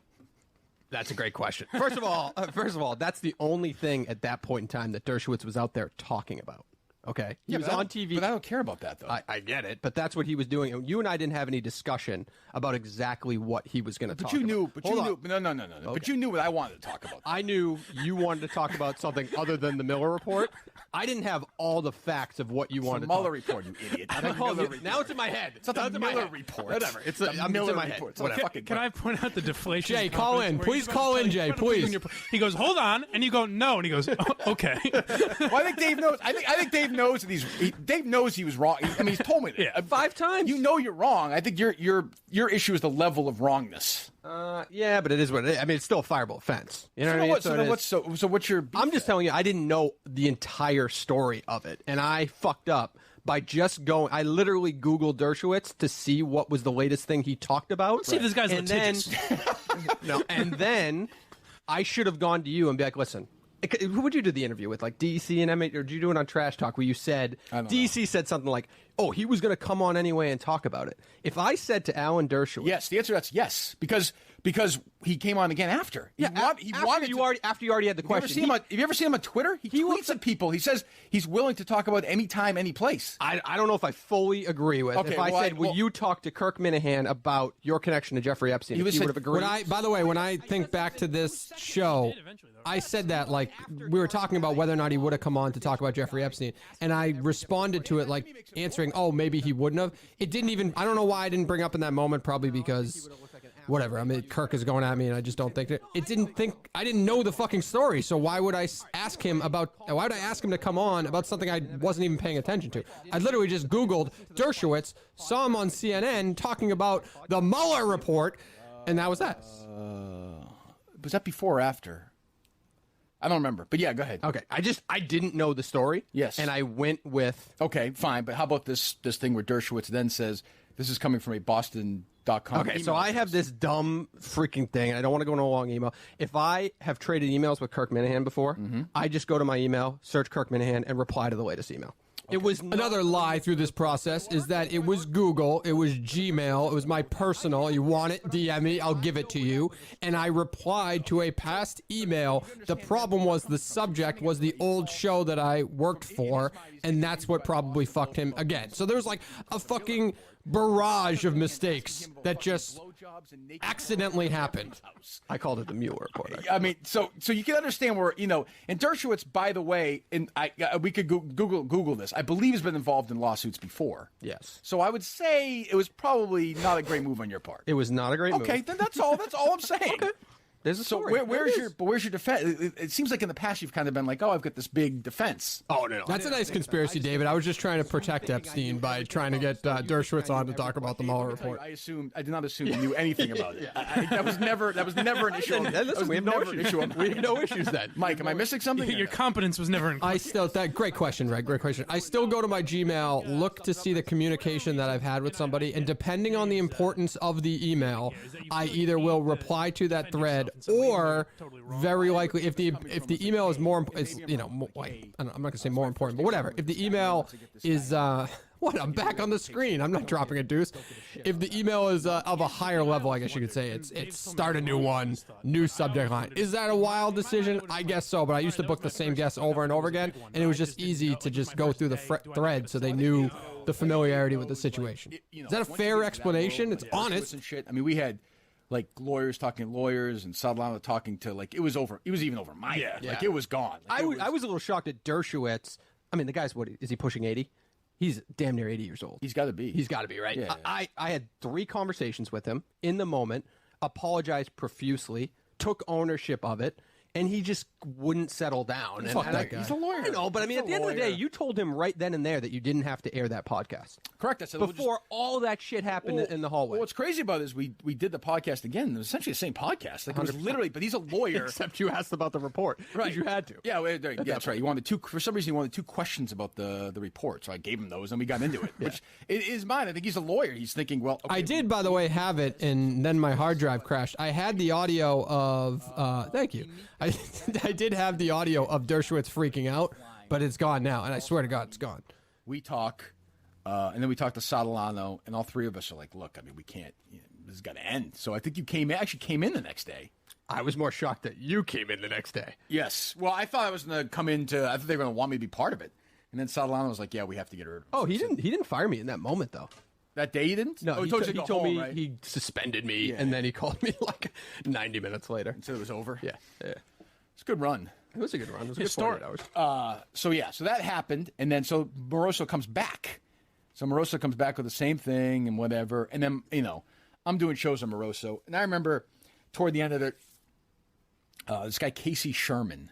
That's a great question. First of all, that's the only thing at that point in time that Dershowitz was out there talking about. Okay, he was on TV. But I don't care about that, though. I get it, but that's what he was doing. You and I didn't have any discussion about exactly what he was going to talk about. No. But you knew what I wanted to talk about. I knew you wanted to talk about something other than the Miller report. I didn't have all the facts of what you wanted to talk Mueller report, you idiot. Now it's in my head. It's not the Miller report. Whatever. It's in my head. Can I point out the deflation? Jay, call in. Please call in, Jay. Please. He goes, hold on, and you go, no, and he goes, oh, okay. Well, I think Dave knows. I think Dave knows that Dave knows he was wrong. I mean, he's told me that. Yeah. 5 times. You know you're wrong. I think your issue is the level of wrongness. Yeah, but it is what it is. I mean, it's still a fireable offense. You know what I mean? So what's your beef? I'm just telling you, I didn't know the entire story of it, and I fucked up by just going. I literally Googled Dershowitz to see what was the latest thing he talked about. Let's see if this guy's litigious. And then I should have gone to you and be like, listen. Who would you do the interview with? Like DC and Emmett, or did you do it on Trash Talk where you said DC said something like, "Oh, he was going to come on anyway and talk about it." If I said to Alan Dershowitz, yes, the answer to that's yes, because he came on again after. After you already had the question. Have you ever seen him on Twitter? He tweets at people. He says he's willing to talk about any time, any place. I don't know if I fully agree with. Okay, if I said, "Will you talk to Kirk Minahan about your connection to Jeffrey Epstein?" He would have agreed. By the way, when I think back to this show, I said that like we were talking about whether or not he would have come on to talk about Jeffrey Epstein, and I responded to it like answering, "Oh, maybe he wouldn't have." It didn't even. I don't know why I didn't bring up in that moment. Probably because. Whatever. I mean, Kirk is going at me, and I just don't think it. I didn't know the fucking story, so why would I ask him to come on about something I wasn't even paying attention to? I literally just Googled Dershowitz, saw him on CNN talking about the Mueller report, and that was that. Was that before or after? I don't remember, but yeah, go ahead. Okay, I didn't know the story. Yes, and I went with. Okay, fine, but how about this thing where Dershowitz then says this is coming from a Boston.com. Okay, so I have this dumb freaking thing, and I don't want to go into a long email. If I have traded emails with Kirk Minahan before, I just go to my email, search Kirk Minahan, and reply to the latest email. Okay. It was another lie through this process is that it was Google, it was Gmail, it was my personal. You want it, DM me, I'll give it to you. And I replied to a past email. The problem was the subject was the old show that I worked for, and that's what probably fucked him again. So there's like a fucking barrage of mistakes that just accidentally happened. I called it the Mueller report. I mean, so you can understand where, and Dershowitz, by the way, and we could Google this. I believe he's been involved in lawsuits before. Yes. So I would say it was probably not a great move on your part. It was not a great move. Okay, then that's all I'm saying. Okay. There's a story. So where's your defense? It seems like in the past you've kind of been like, oh, I've got this big defense. Oh no, that's a nice conspiracy, David. I was just trying to protect Epstein by trying to get Dershowitz on to talk about the Mueller report. I did not assume you knew anything about it. That was never an issue. Listen, we have no issues. We have no issues then. Mike, am I missing something? Your competence was never in question. Great question, Reg. Great question. I still go to my Gmail, look to see the communication that I've had with somebody, and depending on the importance of the email, I either will reply to that thread or very likely if the email is more, I'm not gonna say more important, but whatever. If the email is I'm back on the screen. I'm not dropping a deuce. If the email is of a higher level, I guess you could say it's start a new one, new subject line. Is that a wild decision? I guess so, but I used to book the same guests over and over again, and it was just easy to just go through the thread so they knew the familiarity with the situation. Is that a fair explanation? It's honest. And shit. I mean, we had like lawyers talking to lawyers and Sadlana talking to it was even over my head. Like it was gone. I was a little shocked at Dershowitz. I mean, the guy's is he pushing 80? He's damn near 80 years old. He's got to be. He's got to be, right? Yeah. I had 3 conversations with him in the moment, apologized profusely, took ownership of it, and he just wouldn't settle down. Fuck that guy. He's a lawyer. I know, but I mean, at the end of the day, you told him right then and there that you didn't have to air that podcast. Correct. I said before all that shit happened in the hallway. Well, what's crazy about it is we did the podcast again. It was essentially the same podcast. Like it was literally, but he's a lawyer. Except you asked about the report. Right. You had to. Yeah, that's right. You wanted for some reason, he wanted 2 questions about the report. So I gave him those and we got into it, which it is mine. I think he's a lawyer. He's thinking, well, okay. I did, by the way, have it, and then my hard drive crashed. I had the audio of, thank you. I I did have the audio of Dershowitz freaking out, but it's gone now, and I swear to God, it's gone. We talk, and then we talk to Sadolano, and all three of us are like, look, I mean, we can't, this has got to end. So I think you actually came in the next day. I was more shocked that you came in the next day. Yes. Well, I thought I was going to come I thought they were going to want me to be part of it. And then Sadolano was like, yeah, we have to get rid of him. Oh, he didn't fire me in that moment, though. That day you didn't? No, he told home, me right? he suspended me, and then he called me like 90 minutes later. And so it was over? Yeah. It's a good run. It was a good run. It was a good 48 hours. So that happened, and then so Moroso comes back. So Moroso comes back with the same thing and whatever, and then, I'm doing shows on Moroso, and I remember toward the end of it, this guy Casey Sherman,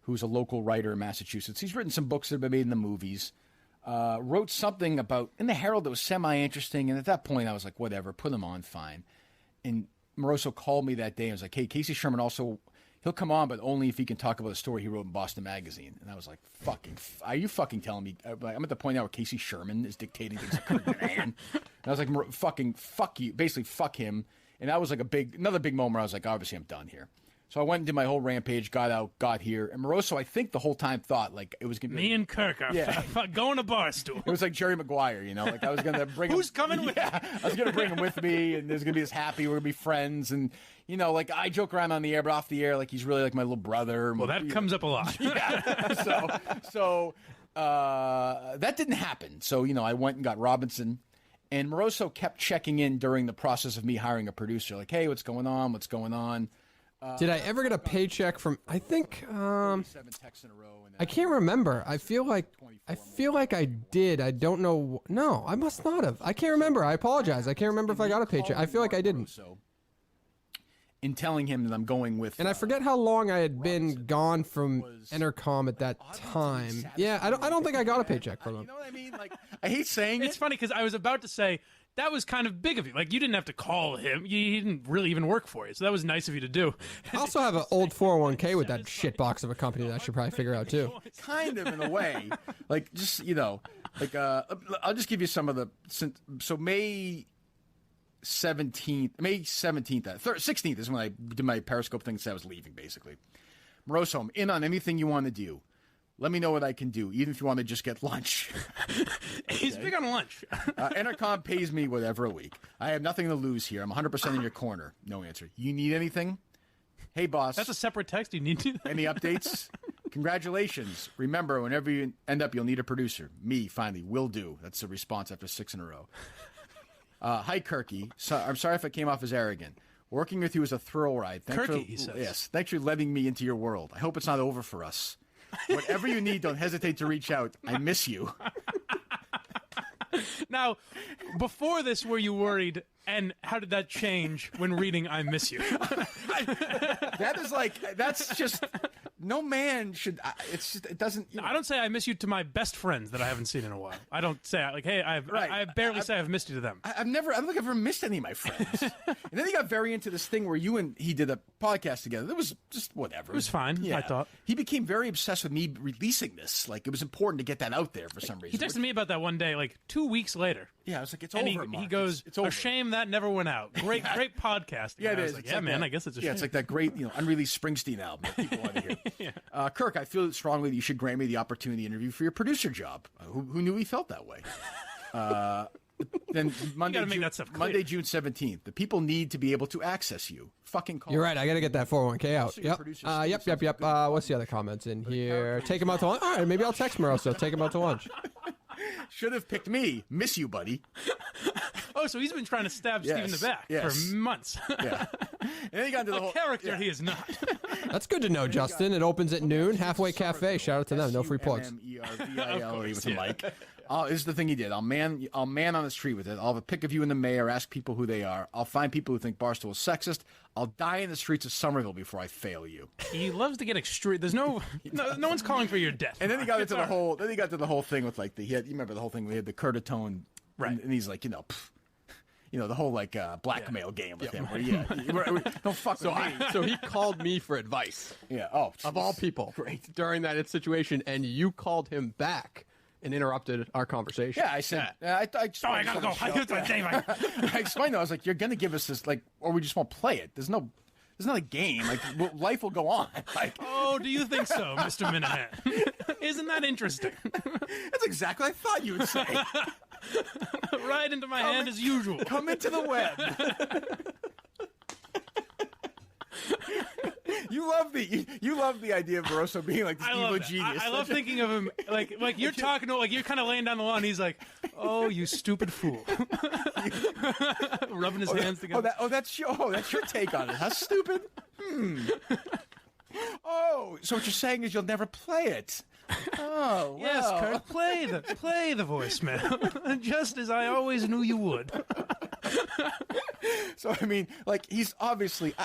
who's a local writer in Massachusetts, he's written some books that have been made in the movies, wrote something about in the Herald that was semi-interesting, and at that point I was like, whatever, put him on, fine. And Moroso called me that day and was like, hey, Casey Sherman also, he'll come on, but only if he can talk about a story he wrote in Boston Magazine. And I was like, are you fucking telling me? I'm at the point now where Casey Sherman is dictating things to Kirk Minahan. And I was like, fuck you, basically fuck him. And that was like another big moment where I was like, obviously I'm done here. So I went and did my whole rampage, got out, got here. And Moroso, I think the whole time thought like it was going to be... Me and Kirk are going to Barstool. It was like Jerry Maguire, like I was going to bring Who's coming with me? I was going to bring him with me, and there's going to be this happy, we're going to be friends. And, like I joke around on the air, but off the air, like he's really like my little brother. Well, that comes up a lot. So that didn't happen. So, I went and got Robinson. And Moroso kept checking in during the process of me hiring a producer. Like, hey, what's going on? What's going on? Did I ever get a paycheck from? I think I can't remember. I feel like I did. I don't know. No, I must not have. I can't remember. I apologize. I can't remember if I got a paycheck. I feel like I didn't. In telling him that I'm going with, and I forget how long I had been gone from Entercom at that time. Yeah, I don't think I got a paycheck from him. You know what I mean? Like, I hate saying it's funny because I was about to say. That was kind of big of you. Like, you didn't have to call him. He didn't really even work for you. So that was nice of you to do. I also have an old 401k with that shitbox of a company that I should probably figure out, too. Kind of, in a way. Like, just, I'll just give you some of the... So May 16th, 16th is when I did my Periscope thing and said I was leaving, basically. Moroso, I'm in on anything you want to do. Let me know what I can do, even if you want to just get lunch. He's big on lunch. Entercom pays me whatever a week. I have nothing to lose here. I'm 100% in your corner. No answer. You need anything? Hey, boss. That's a separate text you need to. Any updates? Congratulations. Remember, whenever you end up, you'll need a producer. Me, finally, will do. That's the response after 6 in a row. Hi, Kirky. I'm sorry if I came off as arrogant. Working with you is a thrill ride. He says. Yes. Thanks for letting me into your world. I hope it's not over for us. Whatever you need, don't hesitate to reach out. I miss you. Now, before this, were you worried? And how did that change when reading I Miss You? That's just, no man should, it's just, it doesn't. I don't say I miss you to my best friends that I haven't seen in a while. I don't say, like, hey, I barely say I've missed you to them. I don't think I've ever missed any of my friends. And then he got very into this thing where you and he did a podcast together. It was just whatever. It was fine, I thought. He became very obsessed with me releasing this. Like, it was important to get that out there for some reason. He texted me about that one day, like 2 weeks later. Yeah, I was like, it's and over, Mark. He goes, it's over. A shame that never went out. Great podcasting. Yeah, it is. Like, man, I guess it's a shame. Yeah, it's like that great, unreleased Springsteen album that people want to hear. Yeah. Kirk, I feel strongly that you should grant me the opportunity to interview for your producer job. Who knew he felt that way? Then Monday, June 17th. The people need to be able to access you. Fucking call. You're right. I got to get that 401k out. Yep. What's the other comments in here? Take him out to lunch. All right, maybe I'll text Moroso. Take him out to lunch. Should have picked me. Miss you, buddy. Oh, so he's been trying to stab Steve in the back for months. Yeah. And then he got into the whole character he is not. That's good to know, Justin. It opens at noon. Halfway Cafe. Shout out to them. No free plugs. With a mic. This is the thing he did. I'll man on the street with it. I'll have a pic of you in the mayor, ask people who they are. I'll find people who think Barstool is sexist. I'll die in the streets of Somerville before I fail you. He loves to get extreme. There's no one's calling for your death. And then he got into the whole. Then he got to the whole thing with like you remember the whole thing. We had the Curtatone, right? And he's like, the whole like blackmail game with him. Don't fuck with me. So he called me for advice. Yeah. Oh, geez. Of all people, great during that situation, and you called him back and interrupted our conversation. Yeah, I said, I gotta go. I explained to him, I was like, you're going to give us this, like, or we just won't play it. There's no It's not a game. Like life will go on. Like, oh, do you think so, Mr. Minahan? Isn't that interesting? That's exactly what I thought you would say. Right into my hand as usual. Come into the web. You love the idea of Moroso being like this evil genius. I love thinking of him like you're talking to, like you're kind of laying down the law, and he's like, "Oh, you stupid fool," rubbing his hands together. That's your take on it. How stupid? Oh, so what you're saying is you'll never play it? Oh, well. Yes, Kurt, play the voicemail, just as I always knew you would. So I mean, like he's obviously.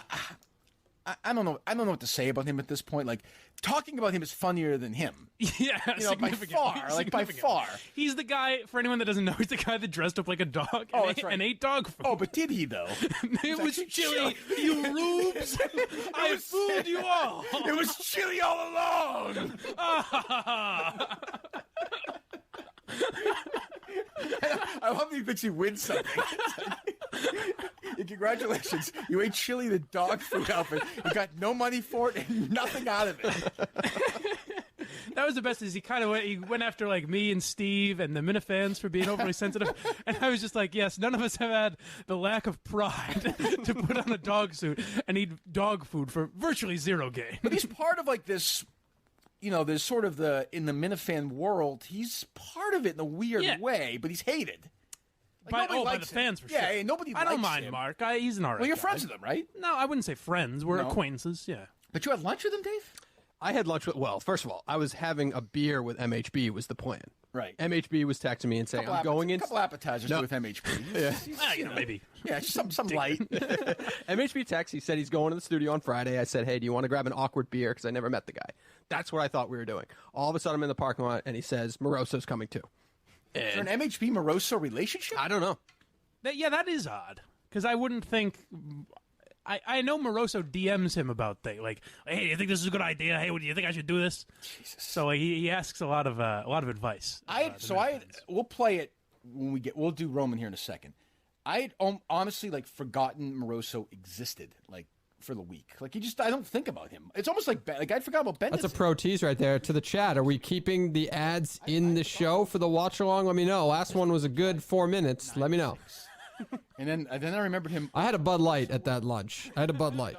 I don't know. I don't know what to say about him at this point. Like, talking about him is funnier than him. Yeah, by far. Like by far. He's the guy. For anyone that doesn't know, he's the guy that dressed up like a dog and ate dog food. Oh, but did he though? It was chili. You rubes! I fooled you all. It was chili all along. I love that he thinks he wins something. Congratulations, you ate chili the dog food outfit. You got no money for it and nothing out of it. That was the best. Is he went after like me and Steve and the Minifans for being overly sensitive, and I was just like, yes, none of us have had the lack of pride to put on a dog suit and eat dog food for virtually zero gain. But he's part of like this. There's sort of in the Minifan world, he's part of it in a weird way, but he's hated. Like, by the fans, for sure. Yeah, nobody likes him. I don't mind Mark. He's an alright Well, you're guy. friends with him, right? No, I wouldn't say friends. We're acquaintances, yeah. But you had lunch with him, Dave? I had lunch with, well, first of all, I was having a beer with MHB was the plan. Right. MHB was texting me and saying, I'm going in. A couple appetizers with MHB. Yeah. Maybe. Yeah, just some light. MHB text, he said he's going to the studio on Friday. I said, hey, do you want to grab an awkward beer? Because I never met the guy. That's what I thought we were doing. All of a sudden, I'm in the parking lot, and he says, Moroso's coming too. Is there an MHB Moroso relationship? I don't know. That is odd. Because I wouldn't think... I know Moroso DMs him about things like, "Hey, do you think this is a good idea? Hey, do you think I should do this?" Jesus. So he asks a lot of advice. We'll play it when we'll do Roman here in a second. I had honestly forgotten Moroso existed for the week. I don't think about him. It's almost like I forgot about Ben. That's a pro tease right there to the chat. Are we keeping the ads in the show for the watch along? Let me know. Last one was a good 4 minutes. Let me know. And then I remembered him. I had a Bud Light at that lunch. I had a Bud Light.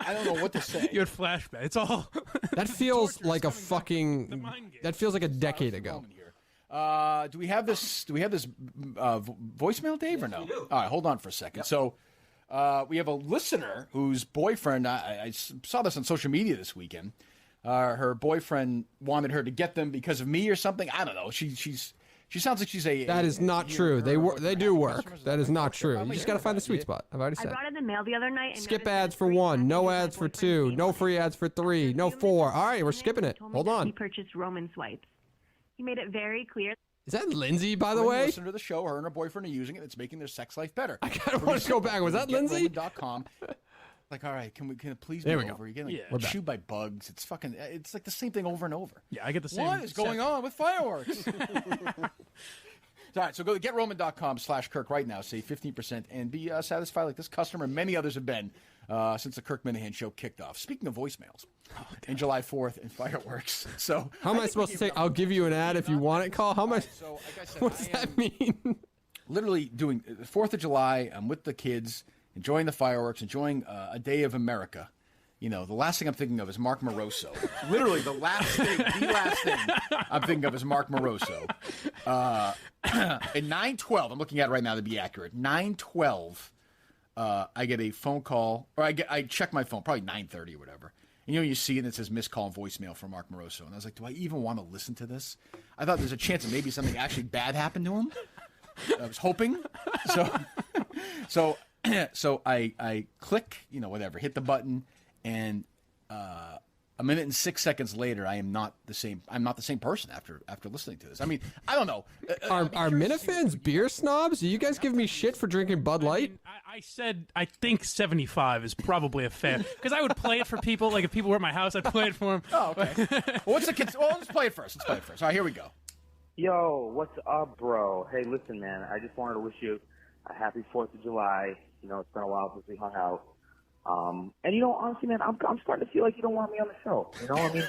I don't know what to say. You had flashback. It's all. That feels like a fucking. That feels like a decade ago. Do we have this? Voicemail, Dave, or no? All right, hold on for a second. Yep. So, we have a listener whose boyfriend. I saw this on social media this weekend. Her boyfriend wanted her to get them because of me or something. I don't know. She sounds like she's a... That is not true. They do work. That is not true. You just got to find the sweet spot. I've already said. I brought in the mail the other night. And skip ads for 1, no ads for 2, no free ads for 3, no 4. All right, we're skipping it. Hold on. He purchased Roman swipes. He made it very clear. Is that Lindsay, by the way? Listen to the show. Her and her boyfriend are using it. It's making their sex life better. I kind of want to go back. Was that Lindsay? Roman.com. All right, can it please there be we over? Go. You get chewed by bugs. It's like the same thing over and over. Yeah, I get the same. What is going on with fireworks? All right, so go to GetRoman.com/Kirk right now. Save 15% and be satisfied like this customer and many others have been since the Kirk Minahan show kicked off. Speaking of voicemails, and July 4th and fireworks. So how am I supposed to say? I'll give you an ad if you want it. Call. How much? So, like I said, what does that mean? Literally doing the 4th of July. I'm with the kids, enjoying the fireworks, enjoying a day of America. The last thing I'm thinking of is Mark Moroso. Literally, the last thing I'm thinking of is Mark Moroso. At 9:12, I'm looking at it right now to be accurate. 9:12, I get a phone call, or I check my phone, probably 9:30 or whatever. And you see it, and it says missed call and voicemail from Mark Moroso. And I was like, do I even want to listen to this? I thought there's a chance that maybe something actually bad happened to him. I was hoping. So I click, whatever, hit the button. And a minute and 6 seconds later, I am not the same. I'm not the same person after listening to this. I mean, I don't know. Are Minifans beer snobs? Do you guys give me shit for drinking Bud Light? I said I think 75 is probably a fair because I would play it for people. Like if people were at my house, I'd play it for them. Oh, okay. Well, let's play it first. All right, here we go. Yo, what's up, bro? Hey, listen, man. I just wanted to wish you a happy 4th of July. It's been a while since we hung out. And you know, honestly, man, I'm starting to feel like you don't want me on the show. You know, I mean,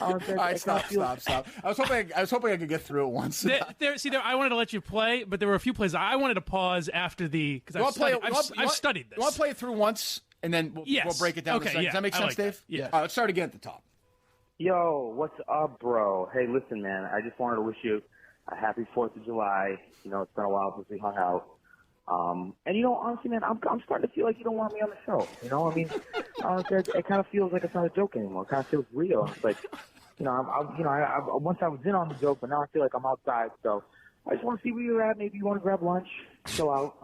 all right, stop. I was hoping I could get through it once. I wanted to let you play, but there were a few plays I wanted to pause after because I've studied this. You want to play it through once, and then we'll break it down. Okay, Does that make sense, Dave? Yeah. All right, let's start again at the top. Yo, what's up, bro? Hey, listen, man, I just wanted to wish you a happy 4th of July. You know, it's been a while since we hung out. And you know, honestly, man, I'm starting to feel like you don't want me on the show. You know, I mean, honestly, it kind of feels like it's not a joke anymore. It kind of feels real. It's like, you know, I once I was in on the joke, but now I feel like I'm outside. So I just want to see where you're at. Maybe you want to grab lunch, chill out.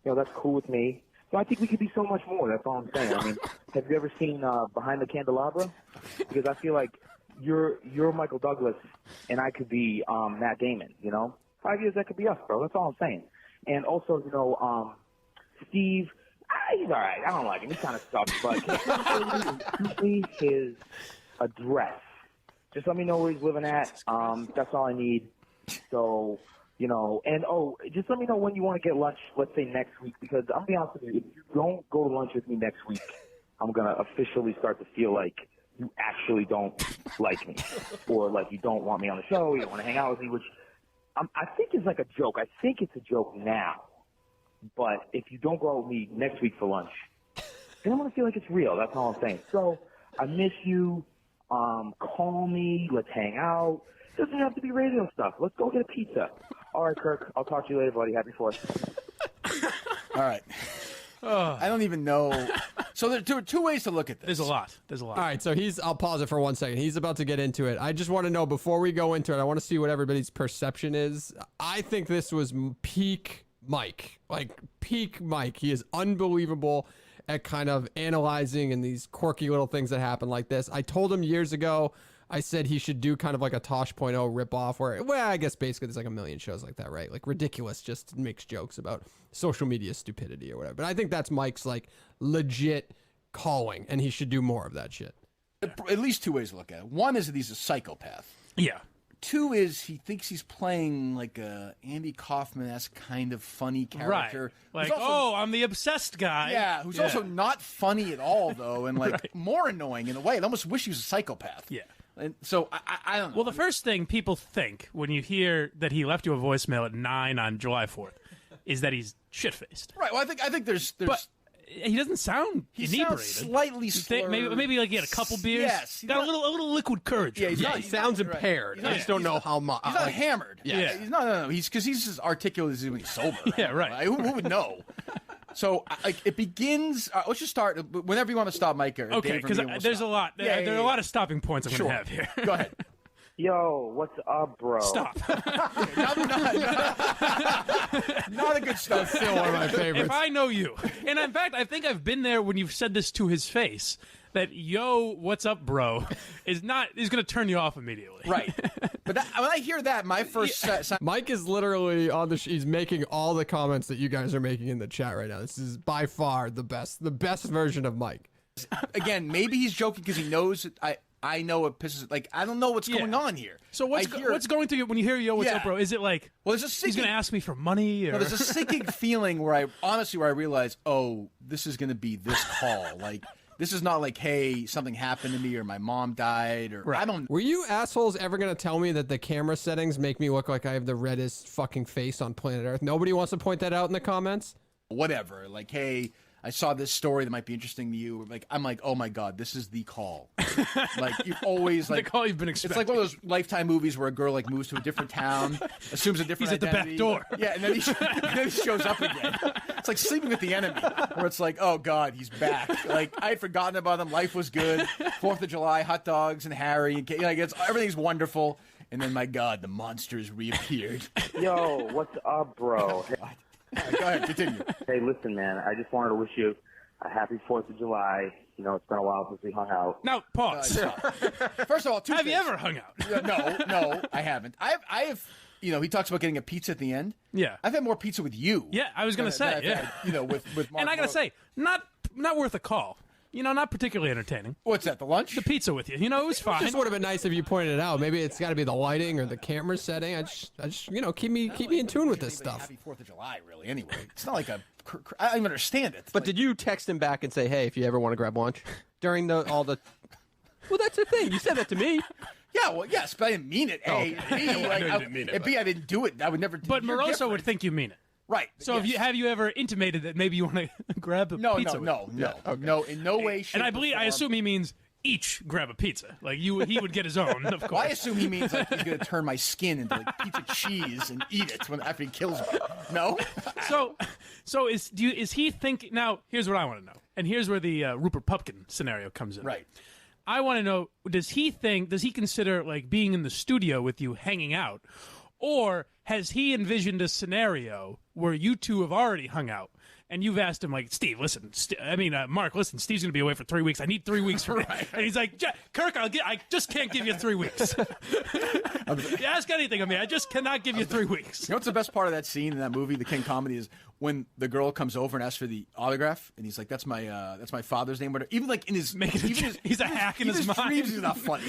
You know, that's cool with me. So I think we could be so much more. That's all I'm saying. I mean, have you ever seen Behind the Candelabra? Because I feel like you're Michael Douglas, and I could be Matt Damon. You know, 5 years that could be us, bro. That's all I'm saying. And also, you know, Steve, he's all right. I don't like him. He kind of sucks. But can you give me his address? Just let me know where he's living at. That's all I need. So, you know, and just let me know when you want to get lunch, let's say next week, because I'll be honest with you, if you don't go to lunch with me next week, I'm going to officially start to feel like you actually don't like me, or like you don't want me on the show, you don't want to hang out with me, which I think it's like a joke. I think it's a joke now. But if you don't go out with me next week for lunch, then I'm going to feel like it's real. That's all I'm saying. So I miss you. Call me. Let's hang out. It doesn't have to be radio stuff. Let's go get a pizza. All right, Kirk. I'll talk to you later, buddy. Happy 4th. All right. I don't even know. So there are two ways to look at this. There's a lot. All right, so I'll pause it for 1 second. He's about to get into it. I just want to know, before we go into it, I want to see what everybody's perception is. I think this was peak Mike. Like, peak Mike. He is unbelievable at kind of analyzing and these quirky little things that happen like this. I told him years ago, I said he should do kind of like a Tosh.0 ripoff where, well, I guess basically there's like a million shows like that, right? Like Ridiculous just makes jokes about social media stupidity or whatever. But I think that's Mike's like legit calling, and he should do more of that shit. At least two ways to look at it. One is that he's a psychopath. Yeah. Two is he thinks he's playing like a Andy Kaufman-esque kind of funny character. Right. Like, I'm the obsessed guy. Yeah, who's also not funny at all, though, and like more annoying in a way. I almost wish he was a psychopath. Yeah. And so I don't know. Well, the first thing people think when you hear that he left you a voicemail at 9 on July 4th is that he's shit-faced. Right. Well, I think there's But he doesn't sound inebriated. Sounds slightly slurred. Maybe like he had a couple beers. Yes. Got a little liquid courage. Yeah, he sounds impaired. I just don't know how much. He's not hammered. Yeah. He's no. He's as articulate as he's sober. Yeah, right. Who would know? So, like, it begins. Let's just start whenever you want to stop, Mike. Okay, because there's a lot. There are a lot of stopping points I'm going to have here. Go ahead. Yo, what's up, bro? Stop. Not a good start. Still one of my favorites. If I know you, and in fact, I think I've been there when you've said this to his face. That yo, what's up, bro, is going to turn you off immediately. Right. But when I hear that, my first Mike is literally on he's making all the comments that you guys are making in the chat right now. This is by far the best version of Mike. Again, maybe he's joking because he knows that I know it pisses. Like, I don't know what's going on here. So what's going through you when you hear yo, what's up, bro? Is it like, well, he's going to ask me for money? Or? No, there's a sinking feeling where I realize, this is going to be this call. Like, this is not like, hey, something happened to me or my mom died or I don't. Were you assholes ever going to tell me that the camera settings make me look like I have the reddest fucking face on planet Earth? Nobody wants to point that out in the comments? Whatever. Like, hey, I saw this story that might be interesting to you. Like, I'm like, oh my God, this is the call. Like, you've always like the call you've been expecting. It's like one of those Lifetime movies where a girl like moves to a different town, assumes a different identity. He's at the back door. Yeah, and then he shows up again. It's like Sleeping with the Enemy, where it's like, oh God, he's back. Like, I had forgotten about him. Life was good. 4th of July, hot dogs and Harry. And, like, everything's wonderful. And then, my God, the monsters reappeared. Yo, what's up, bro? Go ahead, continue. Hey, listen, man. I just wanted to wish you a happy 4th of July. You know, it's been a while since we hung out. Now, pause. First of all, have you ever hung out? No, I haven't. I have. You know, he talks about getting a pizza at the end. Yeah, I've had more pizza with you. Yeah, I was going to say. With Mark. And I got to say, not worth a call. not particularly entertaining. What's that, the lunch? The pizza with you. It was fine. It just would have been nice if you pointed it out. Maybe it's got to be the lighting or the camera setting. I just keep me in tune with this stuff. Happy 4th of July, really, anyway. It's not like I don't even understand it. But did you text him back and say, hey, if you ever want to grab lunch? During all the... Well, that's the thing. You said that to me. Yeah, well, yes, but I didn't mean it. A, okay. B, and B, I didn't do it. I would never do it. But Moroso would think you mean it. Right. So have you ever intimated that maybe you want to grab a pizza? No, in no way, shape, and I assume he means each grab a pizza. Like he would get his own, of course. Well, I assume he means like he's going to turn my skin into like pizza cheese and eat it after he kills me. No. So is he thinking? Now, here's what I want to know, and here's where the Rupert Pupkin scenario comes in. Right. I want to know: does he consider like being in the studio with you, hanging out, or has he envisioned a scenario where you two have already hung out? And you've asked him, like, Steve, listen, Mark, listen, Steve's going to be away for 3 weeks. I need 3 weeks from right. And he's like, Kirk, I just can't give you 3 weeks. You ask anything of me, I just cannot give you 3 weeks. You know what's the best part of that scene in that movie, the King Comedy, is when the girl comes over and asks for the autograph, and he's like, that's my father's name. Whatever. Even like in his... he's a hack in his mind. Dreams, he's not funny.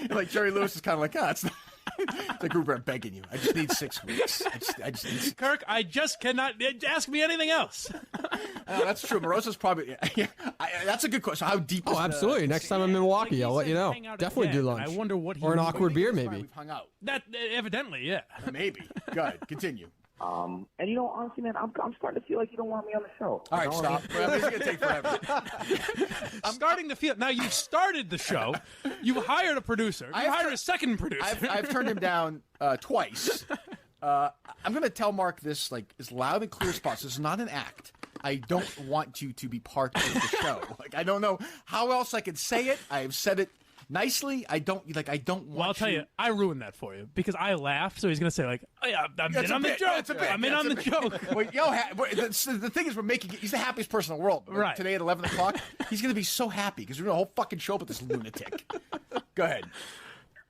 Like Jerry Lewis is kind of like, it's not... It's like, Rupert, I'm begging you. I just need 6 weeks. I just need... Kirk, I just cannot ask me anything else. That's true. Moroso's probably... that's a good question. How deep is absolutely. Next time I'm in Milwaukee, I'll let you know. Definitely do lunch. I wonder what he... Or an awkward beer, maybe. We've hung out. That, evidently, yeah. Maybe. Go ahead. Continue. And honestly, man, I'm starting to feel like you don't want me on the show. All right, stop. This is going to take forever. I'm starting to feel... Now, you've started the show. You've hired a producer. You hired a second producer. I've turned him down twice. I'm going to tell Mark this like as loud and clear as possible. This is not an act. I don't want you to be part of the show. Like, I don't know how else I could say it. I have said it nicely. I don't want. Well, I'll tell you, I ruined that for you because I laughed. So he's gonna say like, "Oh yeah, I'm in on the joke. I'm in on the joke." Well, the thing is, we're making. He's the happiest person in the world. Right. Today at 11 o'clock, he's gonna be so happy because we're doing a whole fucking show with this lunatic. Go ahead.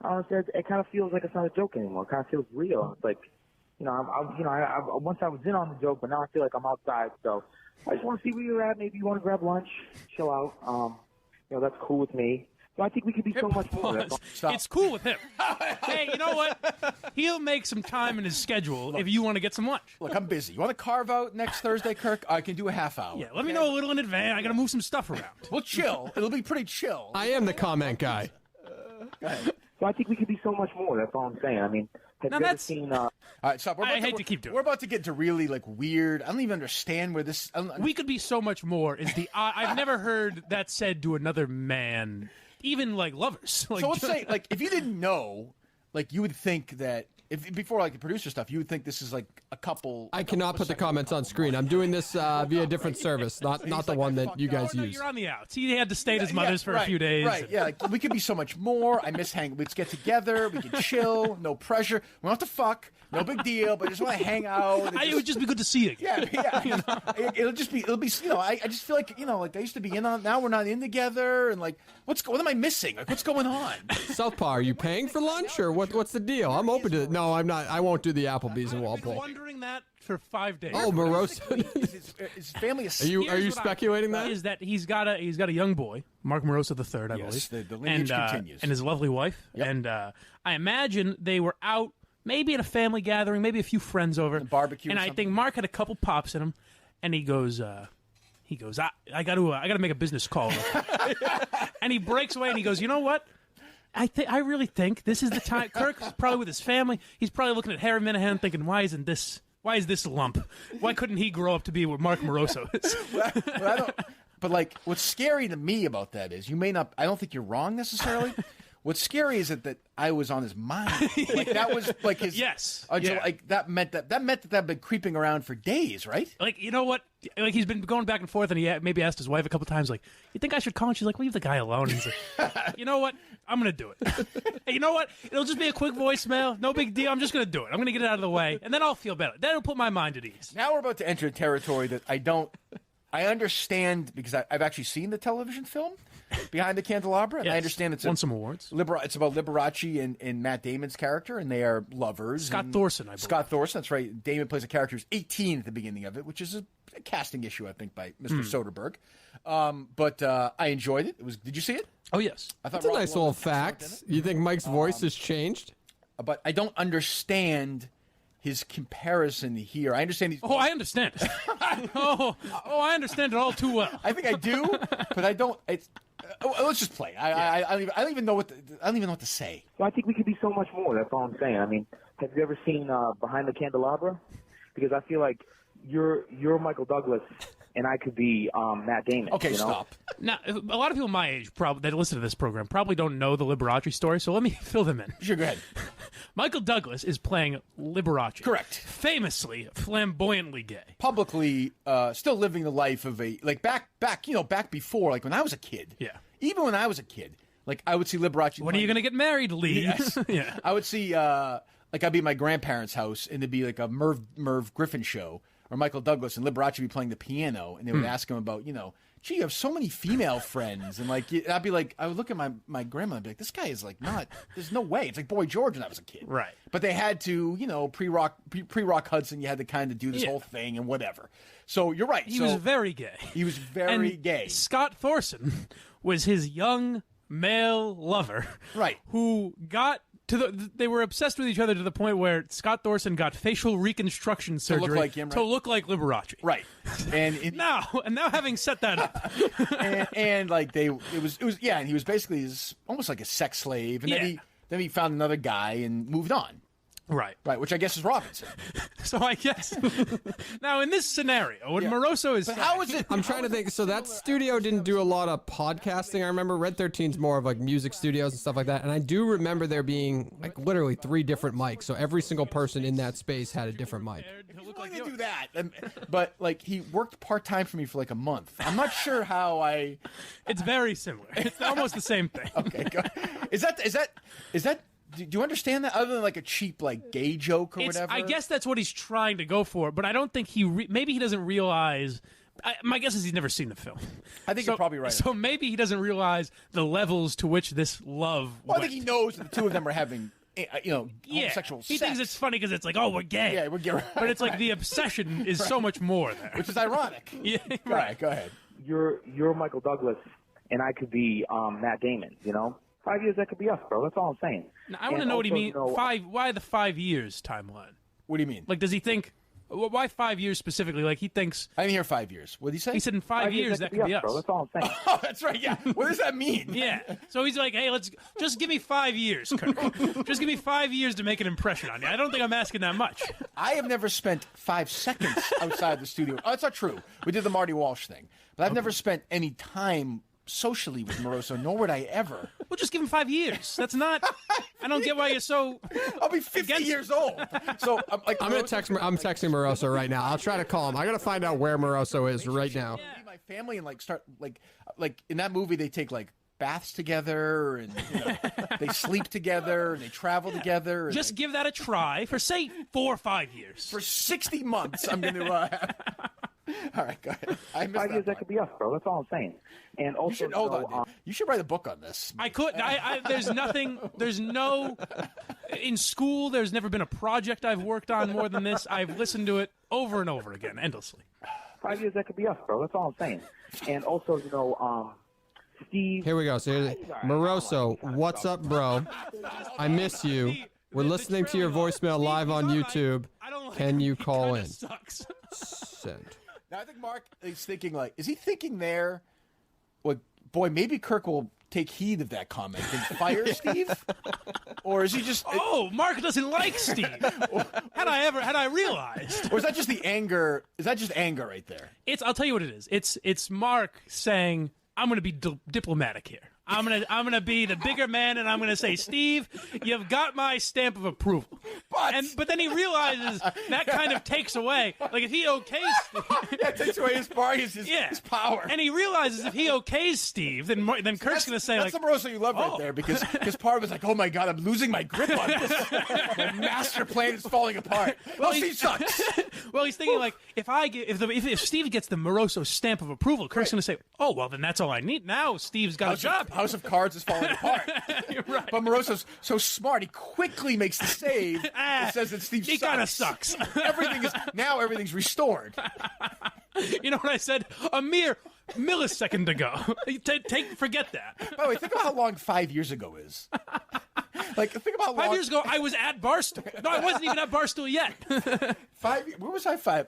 Honestly, it kind of feels like it's not a joke anymore. It kind of feels real. It's like, once I was in on the joke, but now I feel like I'm outside. So I just want to see where you're at. Maybe you want to grab lunch, chill out. That's cool with me. So I think we could be so much more. It's cool with him. Hey, you know what? He'll make some time in his schedule if you want to get some lunch. Look, I'm busy. You want to carve out next Thursday, Kirk? I can do a half hour. Yeah, let me know a little in advance. I got to move some stuff around. We'll chill. It'll be pretty chill. I am the comment guy. Go ahead. So I think we could be so much more. That's all I'm saying. I mean, have you ever seen... All right, stop. I hate to keep doing it. We're about to get into really, like, weird... I don't even understand where this... We could be so much more is the... I've never heard that said to another man... Even like lovers. So let's say, like, if you didn't know, like, you would think that before like the producer stuff, you would think this is like a couple. I cannot put the comments on screen. I'm doing this via a different service, not the one that you guys use. You're on the outs. He had to stay at his mother's for a few days. Right. Yeah. Like, we could be so much more. I miss hanging. Let's get together. We can chill. No pressure. We don't have to fuck. No big deal. But I just want to hang out. It would just be good to see you again. Yeah. It'll be. I just feel like like they used to be in on. Now we're not in together. And like, what am I missing? Like, what's going on? Southpaw, are you paying for lunch or what's the deal? I'm open to it. No, I'm not. I won't do the Applebee's in Walpole. I've been wondering that for 5 days. Oh, Moroso. His family is. Are you speculating that? Is that he's got a young boy, Mark Moroso III, I believe. The lineage continues. And his lovely wife. Yep. And I imagine they were out maybe at a family gathering, maybe a few friends over. A barbecue. And I think Mark had a couple pops in him, and he goes, I got to make a business call. And he breaks away and he goes, you know what? I really think this is the time. Kirk's probably with his family. He's probably looking at Harry Minahan thinking, why is this a lump? Why couldn't he grow up to be what Mark Moroso is? But like, what's scary to me about that is I don't think you're wrong necessarily. What's scary is that I was on his mind. Like that was like his. Yes. Like that meant that had been creeping around for days, right? Like, you know what? Like, he's been going back and forth, and he maybe asked his wife a couple times, like, "You think I should call?" And she's like, "Leave the guy alone." And he's like, "You know what? I'm gonna do it. Hey, you know what? It'll just be a quick voicemail. No big deal. I'm just gonna do it. I'm gonna get it out of the way, and then I'll feel better. Then it'll put my mind at ease." Now we're about to enter territory that I understand because I've actually seen the television film Behind the Candelabra, and I understand won some awards. It's about Liberace and Matt Damon's character, and they are lovers. Scott Thorson, I believe. Scott Thorson, that's right. Damon plays a character who's 18 at the beginning of it, which is a casting issue, I think, by Mr. Soderbergh. But I enjoyed it. Did you see it? Oh, yes. I thought That's a nice little fact. You think Mike's voice has changed? But I don't understand his comparison here. I understand. I understand it. I understand it all too well. I think I do, but I don't. Let's just play. I don't even know what to say. So I think we could be so much more. That's all I'm saying. I mean, have you ever seen Behind the Candelabra? Because I feel like you're Michael Douglas, and I could be Matt Damon. Okay, you know? stop. Now, a lot of people my age that listen to this program probably don't know the Liberace story, so let me fill them in. Sure, go ahead. Michael Douglas is playing Liberace. Correct. Famously, flamboyantly gay. Publicly, still living the life of back before, like when I was a kid. Yeah. Even when I was a kid, like I would see Liberace. When are you going to get married, Lee? Yes. Yeah. I would see, like I'd be at my grandparents' house, and it'd be like a Merv Griffin show, or Michael Douglas, and Liberace would be playing the piano, and they would ask him about, gee, you have so many female friends, and like I'd be like, I would look at my grandma and be like, this guy is like not. There's no way. It's like Boy George when I was a kid, right? But they had to, pre-rock Hudson, you had to kind of do this whole thing and whatever. So you're right. He was very gay. He was very gay. Scott Thorson was his young male lover, right? Who got they were obsessed with each other to the point where Scott Thorson got facial reconstruction surgery to look like him, right? To look like Liberace, right? And now having set that up, and like it was and he was basically almost like a sex slave, and then he found another guy and moved on. Right. Which I guess is Robinson. So I guess now in this scenario, when Moroso is, but how is it? I'm trying to think. So that studio didn't do a lot of podcasting. I remember Red 13's more of like music studios and stuff like that. And I do remember there being like literally 3 different mics. So every single person in that space had a different mic. They do that, but like he worked part time for me for like a month. I'm not sure how I. It's very similar. It's almost the same thing. Okay, go. Is that? Do you understand that? Other than like a cheap like gay joke or whatever? I guess that's what he's trying to go for, but I don't think maybe he doesn't realize. My guess is he's never seen the film. I think you're probably right. So maybe he doesn't realize the levels to which this love. Well, I think he knows that the two of them are having, homosexual sex. He thinks it's funny because it's like, oh, we're gay. Yeah, we're gay. But it's like the obsession is so much more there, which is ironic. Yeah, right. Go ahead. You're Michael Douglas, and I could be Matt Damon. 5 years, that could be us, bro. That's all I'm saying. Now, I want to know what he means. Why the 5 years timeline? What do you mean? Like, does he think? Why 5 years specifically? Like, he thinks. I didn't hear 5 years. What did he say? He said in 5 years that could be us. Bro. That's all I'm saying. Oh, that's right. Yeah. What does that mean? Yeah. So he's like, hey, just give me 5 years, Kirk. Just give me 5 years to make an impression on you. I don't think I'm asking that much. I have never spent 5 seconds outside the studio. Oh, that's not true. We did the Marty Walsh thing, but I've never spent any time socially with Moroso, nor would I ever. Well, just give him 5 years. That's not. I don't get why you're so. I'll be 50 years old. So I'm texting Moroso right now. I'll try to call him. I gotta find out where Moroso is right now. Yeah. My family and start like in that movie they take like baths together and they sleep together and they travel together. And just give that a try for say 4 or 5 years. For 60 months, I'm going to. All right, go ahead. 5 years, that could be us, bro. That's all I'm saying. And also, hold on. You should write a book on this. I could. There's nothing. There's no. In school, there's never been a project I've worked on more than this. I've listened to it over and over again, endlessly. 5 years, that could be us, bro. That's all I'm saying. And also, Steve. Here we go. So Moroso, what's up, bro? I miss you. We're listening to your voicemail live on YouTube. Can you call in? Send. Now, I think Mark is thinking is he thinking there, boy, maybe Kirk will take heed of that comment and fire Steve? Or is he just... Oh, Mark doesn't like Steve. Had I realized. Or is that just the anger? Is that just anger right there? I'll tell you what it is. It's Mark saying, I'm going to be diplomatic here. I'm gonna be the bigger man, and I'm gonna say, Steve, you've got my stamp of approval. But then he realizes that kind of takes away, like if he okays Steve, that takes away his power. And he realizes if he okays Steve, then Kirk's gonna say that's the Moroso you love right there because part of it's like, oh my god, I'm losing my grip on this. My master plan is falling apart. Well, Steve sucks. Well, he's thinking if Steve gets the Moroso stamp of approval, Kirk's gonna say, oh well, then that's all I need. Now Steve's got a job. House of Cards is falling apart. Right. But Moroso's so smart, he quickly makes the save. It says that Steve He kind of sucks. Everything's restored. You know what I said a mere millisecond ago? Forget that. By the way, think about how long 5 years ago is. Like, think about how long... 5 years ago, I was at Barstool. No, I wasn't even at Barstool yet. Where was I 5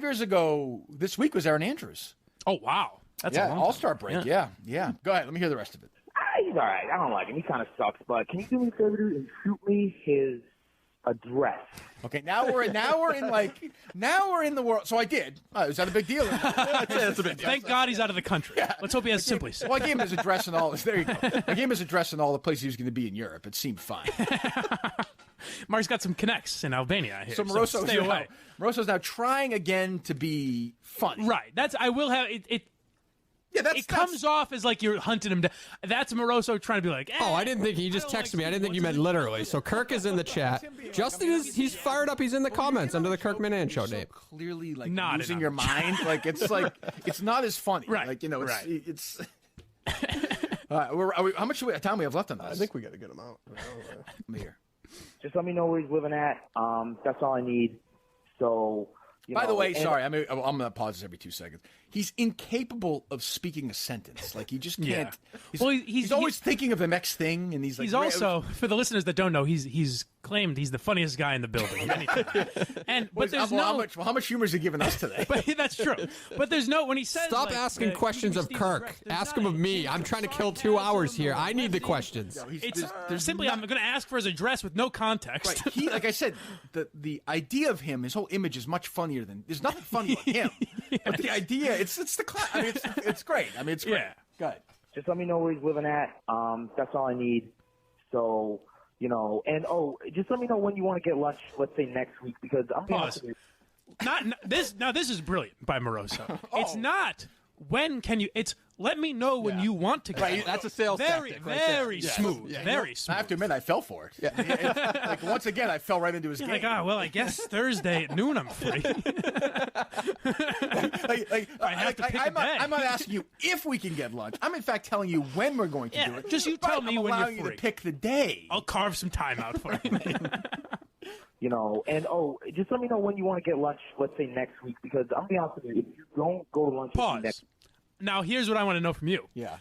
years ago, this week was Aaron Andrews. Oh, wow. That's a long All-Star break, yeah. Go ahead, let me hear the rest of it. He's all right. I don't like him. He kind of sucks. But can you do me a favor, dude, and shoot me his address? Okay, now we're in the world. So I did. Is that a big deal? That's a big deal. Thank God he's out of the country. Yeah. Let's hope he has Simply Safe. Well, I gave him his address and all. There you go. I gave him his address and all the places he was going to be in Europe. It seemed fine. Mark's got some connects in Albania here. So Moroso's now trying again to be funny. Right. I will have it. It comes off as like you're hunting him down. That's Moroso trying to be like, I didn't think he just texted me. I didn't think you meant literally. So Kirk is in the chat. Justin he's fired up. He's in the comments under the Kirk Minahan Show name. Clearly, like losing your mind. It's not as funny. Right. Like it's. How much time we have left on this? I think we got a good amount. I'm here. Just let me know where he's living at. That's all I need. So. By the way, sorry, I'm going to pause this every 2 seconds. He's incapable of speaking a sentence. Like, he just can't. Yeah. He's always thinking of the next thing, and he's like... He's also, for the listeners that don't know, he's claimed he's the funniest guy in the building. But there's how much humor is he giving us today? But that's true. But there's when he says... Stop asking questions of Kirk. Ask him of me. I'm trying to kill 2 hours here. I need the questions. It's simply, I'm going to ask for his address with no context. Right. Like I said, the idea of him, his whole image is much funnier than... There's nothing funny about him. But the idea, it's the class. I mean, it's great. I mean, it's great. Yeah. Go ahead. Just let me know where he's living at. That's all I need. So, and just let me know when you want to get lunch, let's say next week, because I'm going to... This is brilliant by Moroso. It's not, when can you... It's, let me know when you want to get lunch. That's a sales tactic. Very smooth. Yeah. Very smooth. I have to admit, I fell for it. Yeah. Once again, I fell right into his game. Like, I guess Thursday at noon I'm free. I'm not asking you if we can get lunch. I'm in fact telling you when we're going to do it. Just you tell me when you're free. I'm allowing you to pick the day. I'll carve some time out for you. And just let me know when you want to get lunch, let's say next week, because I'm going to be honest with you, if you don't go to lunch with me next week. Now, here's what I want to know from you. Yeah.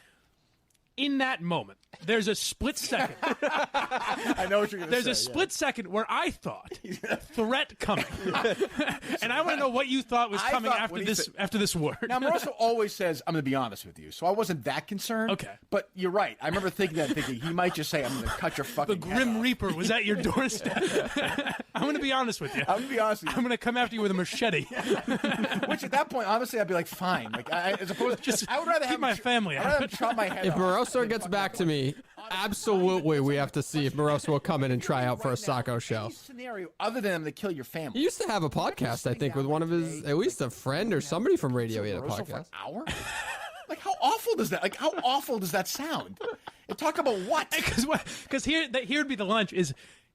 In that moment, there's a split second. I know what you're going to say. There's a split second where I thought threat coming, and I want to know what you thought was coming after this word. Now, Moroso always says, "I'm going to be honest with you," so I wasn't that concerned. Okay, but you're right. I remember thinking he might just say, "I'm going to cut your fucking." The Grim Reaper was at your doorstep. I'm going to be honest with you. I'm going to be honest with you. I'm going to come after you with a machete. Which at that point, honestly, I'd be like, fine. Like, as opposed to, I would rather have my family. I'd rather chop my head If off. Moroso gets back to me, absolutely we have to see if Moroso will come in and try out for a Sacco show. Scenario other than him to kill your family. He used to have a podcast, I think, with one of his, at least a friend or somebody from radio. He had a podcast. For an hour? Like, how awful does that? Like, how awful does that sound? And talk about what? Because here'd be the lunch.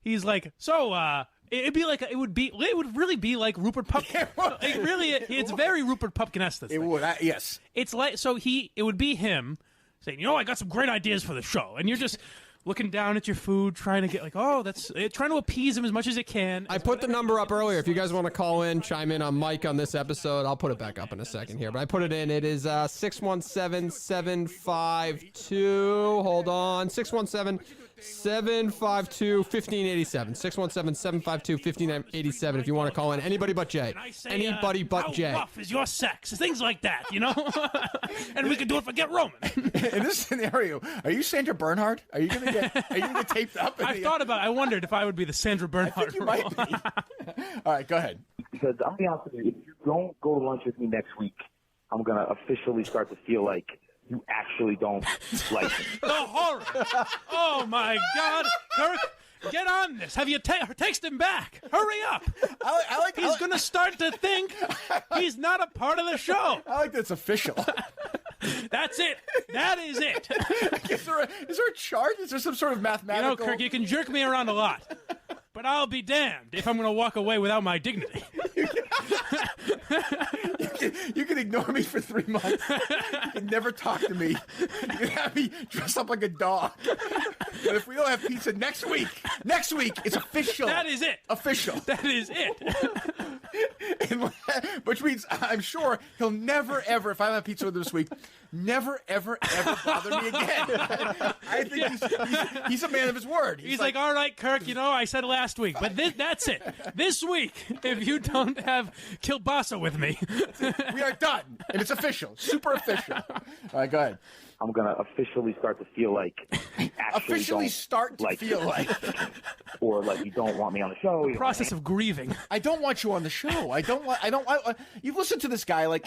He's like, so it'd be like it would really be like Rupert Pupkin. It's very Rupert Pupkin-esque. It would, yes. It's like it would be him saying, I got some great ideas for the show, and you're just looking down at your food, trying to get trying to appease him as much as it can. I put the number up earlier. If you guys want to call in, chime in on Mike on this episode, I'll put it back up in a second here. But I put it in. It is 617-752. Hold on, 617-752-1587. 617-752-1587 if you want to call in. Anybody but Jay. Anybody but Jay. How rough is your sex? Things like that, And we can do it for Get Roman. In this scenario, are you Sandra Bernhard? Are you going to get taped up? I wondered if I would be the Sandra Bernhard. I think you might be. All right, go ahead. Because I'm going to be honest with you, if you don't go to lunch with me next week, I'm going to officially start to feel like you actually don't like me. The horror! Oh my God, Kirk, get on this. Have you text him back? Hurry up! He's going to start to think he's not a part of the show. I like that it's official. That's it. That is it. Is there a chart? Is there some sort of mathematical? Kirk, you can jerk me around a lot, but I'll be damned if I'm going to walk away without my dignity. You You can ignore me for 3 months. You can never talk to me. You can have me dress up like a dog. But if we don't have pizza next week, it's official. That is it. Official. That is it. Which means I'm sure he'll never, ever, if I don't have pizza with him this week, never, ever, ever bother me again. I think he's a man of his word. He's like, all right, Kirk, I said last week, but that's it. This week, if you don't have kielbasa with me. We are done. And it's official. Super official. All right, go ahead. I'm going to officially start to feel like feel like. Or like you don't want me on the show. The process of grieving. I don't want you on the show. You've listened to this guy. Like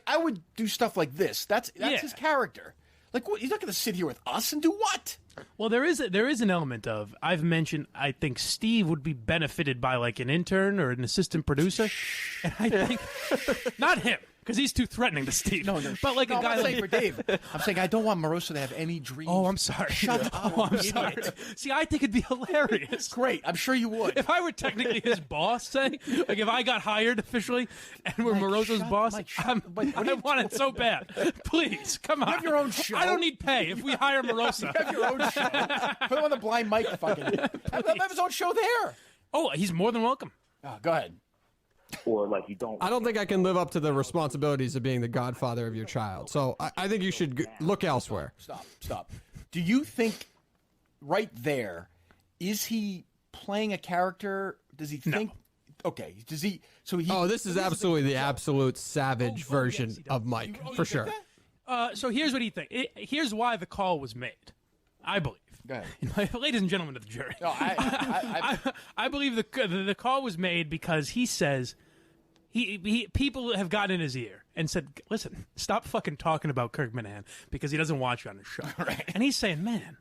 I would do stuff like this. That's his character. Like, what? He's not going to sit here with us and do what? Well, there is an element of, I've mentioned, I think Steve would be benefited by like an intern or an assistant producer. And I think, not him, because he's too threatening to Steve. No, but like a guy I'm like saying for Dave. I'm saying I don't want Moroso to have any dreams. Oh, I'm sorry. Shut up. Oh, I'm sorry. See, I think it'd be hilarious. Great. I'm sure you would. If I were technically his boss, say, like if I got hired officially and were Moroso's boss, I want it so bad. Please, come on. You have your own show. I don't need pay if we hire Moroso. You have your own show. Put him on the blind mic. Fucking. Let him have his own show there. Oh, he's more than welcome. Oh, go ahead. Or like you don't. I don't think I can live up to the responsibilities of being the godfather of your child. So I think you should look elsewhere. Stop. Do you think right there, is he playing a character? Does he think? No. Okay. Does he? So he. Oh, this is absolutely the absolute savage version of Mike, for sure. So here's what he thinks. Here's why the call was made, I believe. Go ahead. Ladies and gentlemen of the jury. No, I believe the call was made because he says people have gotten in his ear and said, listen, stop fucking talking about Kirk Minahan because he doesn't watch you on the show. Right. And he's saying, man,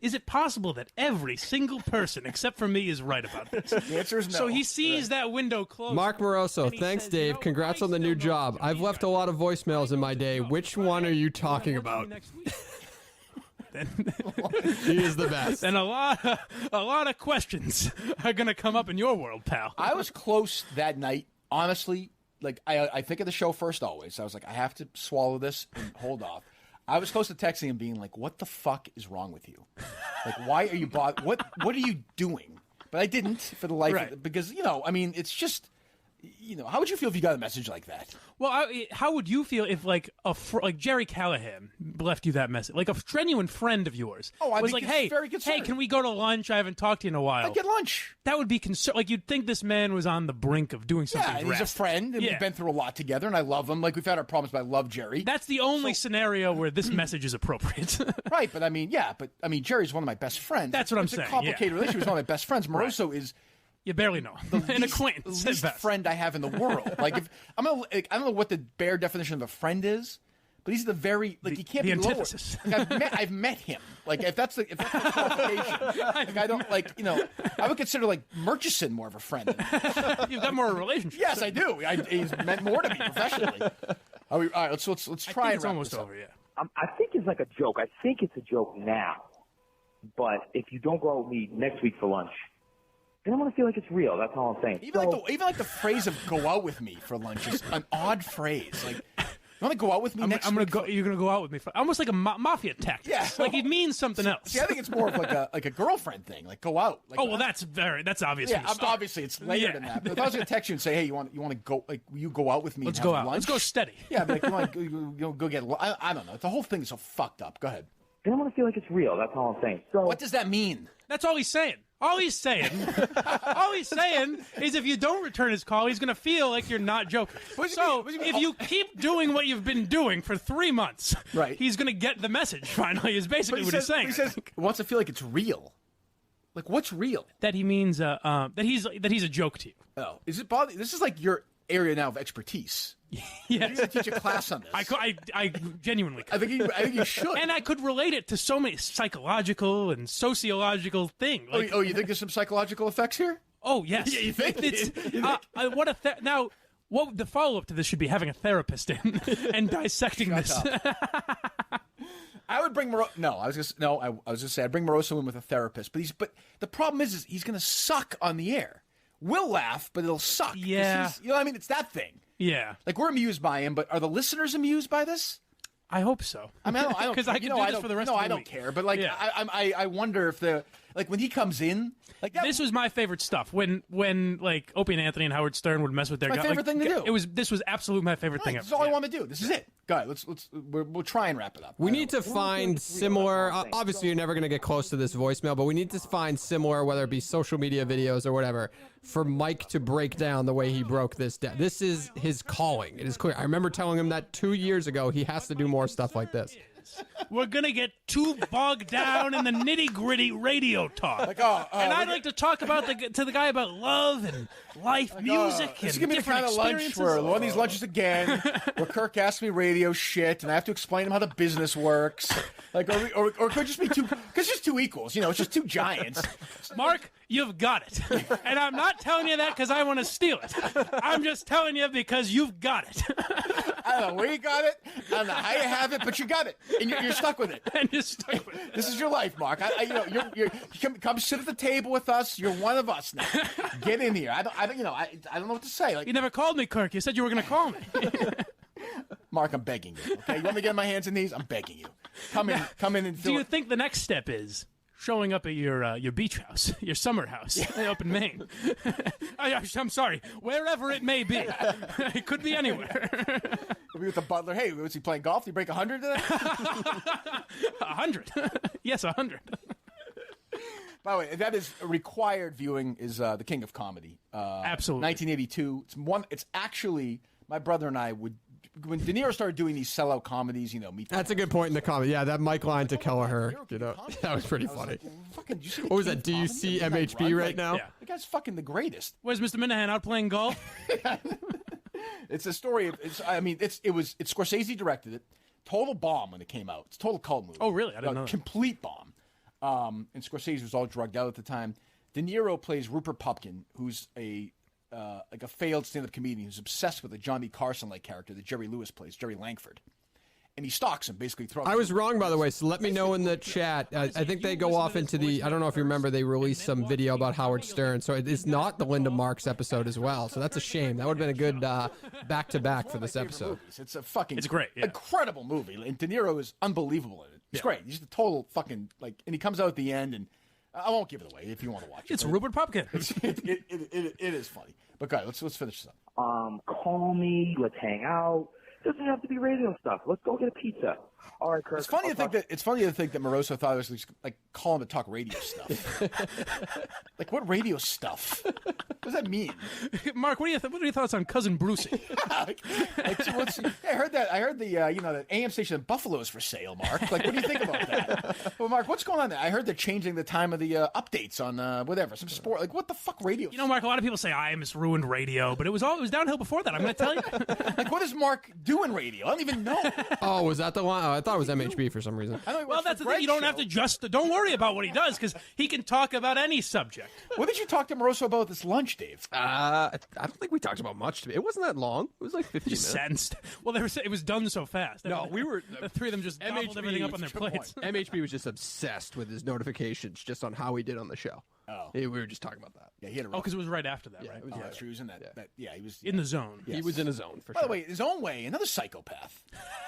is it possible that every single person except for me is right about this? The answer is no. So he sees that window closed. Mark Moroso, thanks, says, Dave. Congrats on the new job. I've left a lot of voicemails in my day. Which one are you talking about? He is the best. And a lot of questions are going to come up in your world, pal. I was close that night, honestly. Like, I think of the show first always. I was like, I have to swallow this and hold off. I was close to texting him being like, what the fuck is wrong with you? Like, why are you what are you doing? But I didn't for the life of it, because, it's just, how would you feel if you got a message like that? Well, how would you feel if, like, Jerry Callahan left you that message? Like, a genuine friend of yours was like, hey, can we go to lunch? I haven't talked to you in a while. I'd get lunch. That would be like, you'd think this man was on the brink of doing something and he's a friend, and we've been through a lot together, and I love him. Like, we've had our problems, but I love Jerry. That's the only scenario where this message is appropriate. Right, but Jerry's one of my best friends. That's what I'm saying. It's a complicated relationship. He's one of my best friends. Moroso is... You barely know. An acquaintance. The least friend I have in the world. Like, if I don't know what the bare definition of a friend is, but he's the very you can't be antithesis. Lower. Like, I've met him. Like, if that's the qualification, like, I don't I would consider like Murchison more of a friend. You've got more of a relationship. Yes, I do. He's meant more to me professionally. All right, let's try. I think it's almost over. Yeah. I think it's like a joke. I think it's a joke now, but if you don't go out with me next week for lunch, then I'm going to feel like it's real. That's all I'm saying. Even like the phrase of "go out with me" for lunch is an odd phrase. Like, you want to go out with me next week? You're going to go out with me, almost like a mafia tactic. Yeah, like it means something else. See, I think it's more of like a girlfriend thing. Like, go out. Like, that's obvious. Yeah, obviously it's later than that. But if I was going to text you and say, hey, you want to go? Like, will you go out with me? Let's and go have out. Lunch? Let's go steady. Yeah, but like, you want to go get? I don't know. The whole thing is so fucked up. Go ahead. Then I'm going to feel like it's real. That's all I'm saying. So what does that mean? That's all he's saying. All he's saying is if you don't return his call, he's going to feel like you're not joking. So if you keep doing what you've been doing for 3 months, he's going to get the message finally, is basically what he's saying. He says he wants to feel like it's real. Like, what's real? That he means that he's a joke to you. Oh, is it bother? This is like your area now of expertise. Yeah, you need to teach a class on this. I genuinely could. I think you should. And I could relate it to so many psychological and sociological things. Like, you think there's some psychological effects here? Oh, yes. Yeah, you think? What the follow-up to this should be having a therapist in and dissecting this. I would bring Moroso. No, I was just say I'd bring Moroso in with a therapist. But the problem is he's going to suck on the air. We'll laugh, but it'll suck. Yeah. You know what I mean? It's that thing. Yeah. Like, we're amused by him, but are the listeners amused by this? I hope so. I mean, I don't, because I can do this for the rest of the week. I don't care. But like, I wonder if when he comes in, like that. This was my favorite stuff when like Opie and Anthony and Howard Stern would mess with their my guy. favorite thing to do. This was absolutely my favorite thing ever. This is all I want to do. This is it. Go ahead. We'll try and wrap it up. We need to find similar. Obviously, you're never going to get close to this voicemail, but we need to find similar, whether it be social media videos or whatever, for Mike to break down the way he broke this down. This is his calling. It is clear. I remember telling him that 2 years ago. He has to do more stuff like this. We're gonna get too bogged down in the nitty-gritty radio talk, and I'd like to talk to the guy about love and life, music, this is and gonna be the different kind of lunch experiences. where one of these lunches again, where Kirk asks me radio shit, and I have to explain him how the business works. Like, or it could just be two, because it's just two equals. You know, it's just two giants. Mark, you've got it, and I'm not telling you that because I want to steal it. I'm just telling you because you've got it. I don't know where you got it. I don't know how you have it, but you got it, and you're stuck with it. And you're stuck with it. This is your life, Mark. You come sit at the table with us. You're one of us now. Get in here. I don't know what to say. Like, you never called me, Kirk. You said you were going to call me. Mark, I'm begging you. Okay, you want me to get on my hands and knees? I'm begging you. Come in and do you think the next step is showing up at your beach house, your summer house up in Maine? I'm sorry, wherever it may be. It could be anywhere. We'll be with the butler. Hey, was he playing golf? Did he break 100 today? 100? Yes, 100. By the way, that is required viewing is The King of Comedy. Absolutely. 1982. It's actually, my brother and I would, when De Niro started doing these sellout comedies, That's a good point in the comedy. Yeah, that Mike line to Kelleher, that was pretty funny. What was that? Do you see MHP right now? Yeah. The guy's fucking the greatest. Where's Mr. Minahan out playing golf? It's a story of, Scorsese directed it. Total bomb when it came out. It's a total cult movie. Oh, really? I didn't know that. Complete bomb. And Scorsese was all drugged out at the time. De Niro plays Rupert Pupkin, who's a failed stand-up comedian who's obsessed with a Johnny Carson-like character that Jerry Lewis plays, Jerry Langford. And he stalks him, basically. I was wrong, by the way, so let me know in the chat. I think they go off into I don't know if you remember, they released some video about Howard Stern, so it is not the Linda Marks episode as well, so that's a shame. That would have been a good back-to-back for this episode. It's a it's great, incredible movie, and De Niro is unbelievable in it. It's great. He's the total fucking, and he comes out at the end, and I won't give it away if you want to watch it. It's Rupert Pupkin. It is funny. But guys, let's finish this up. Call me. Let's hang out. Doesn't have to be radio stuff. Let's go get a pizza. All right, Kirk. It's funny to think that Moroso thought it was just, like, calling to talk radio stuff. Like, what radio stuff? What does that mean? Mark, what are your thoughts on Cousin Brucey? I heard that that AM station in Buffalo is for sale, Mark. Like, what do you think about that? Well, Mark, what's going on there? I heard they're changing the time of the updates on whatever, some sport. Like, what the fuck radio? Mark, a lot of people say IMS ruined radio, but it was downhill before that. I'm going to tell you. Like, what does Mark do in radio? I don't even know. Oh, was that the one? I thought it was MHB for some reason. Well, that's the thing. You don't have to don't worry about what he does because he can talk about any subject. What did you talk to Moroso about this lunch, Dave? I don't think we talked about much. It wasn't that long. It was like 15 minutes. Sensed. Well, it was done so fast. No, we were the three of them just gobbled everything up on their plates. MHB was just obsessed with his notifications, just on how he did on the show. Oh, we were just talking about that. Yeah, he had a because it was right after that, right? That's true. He was in that. He was in the zone. Yes. He was in a zone for sure. By the way, his own way, another psychopath.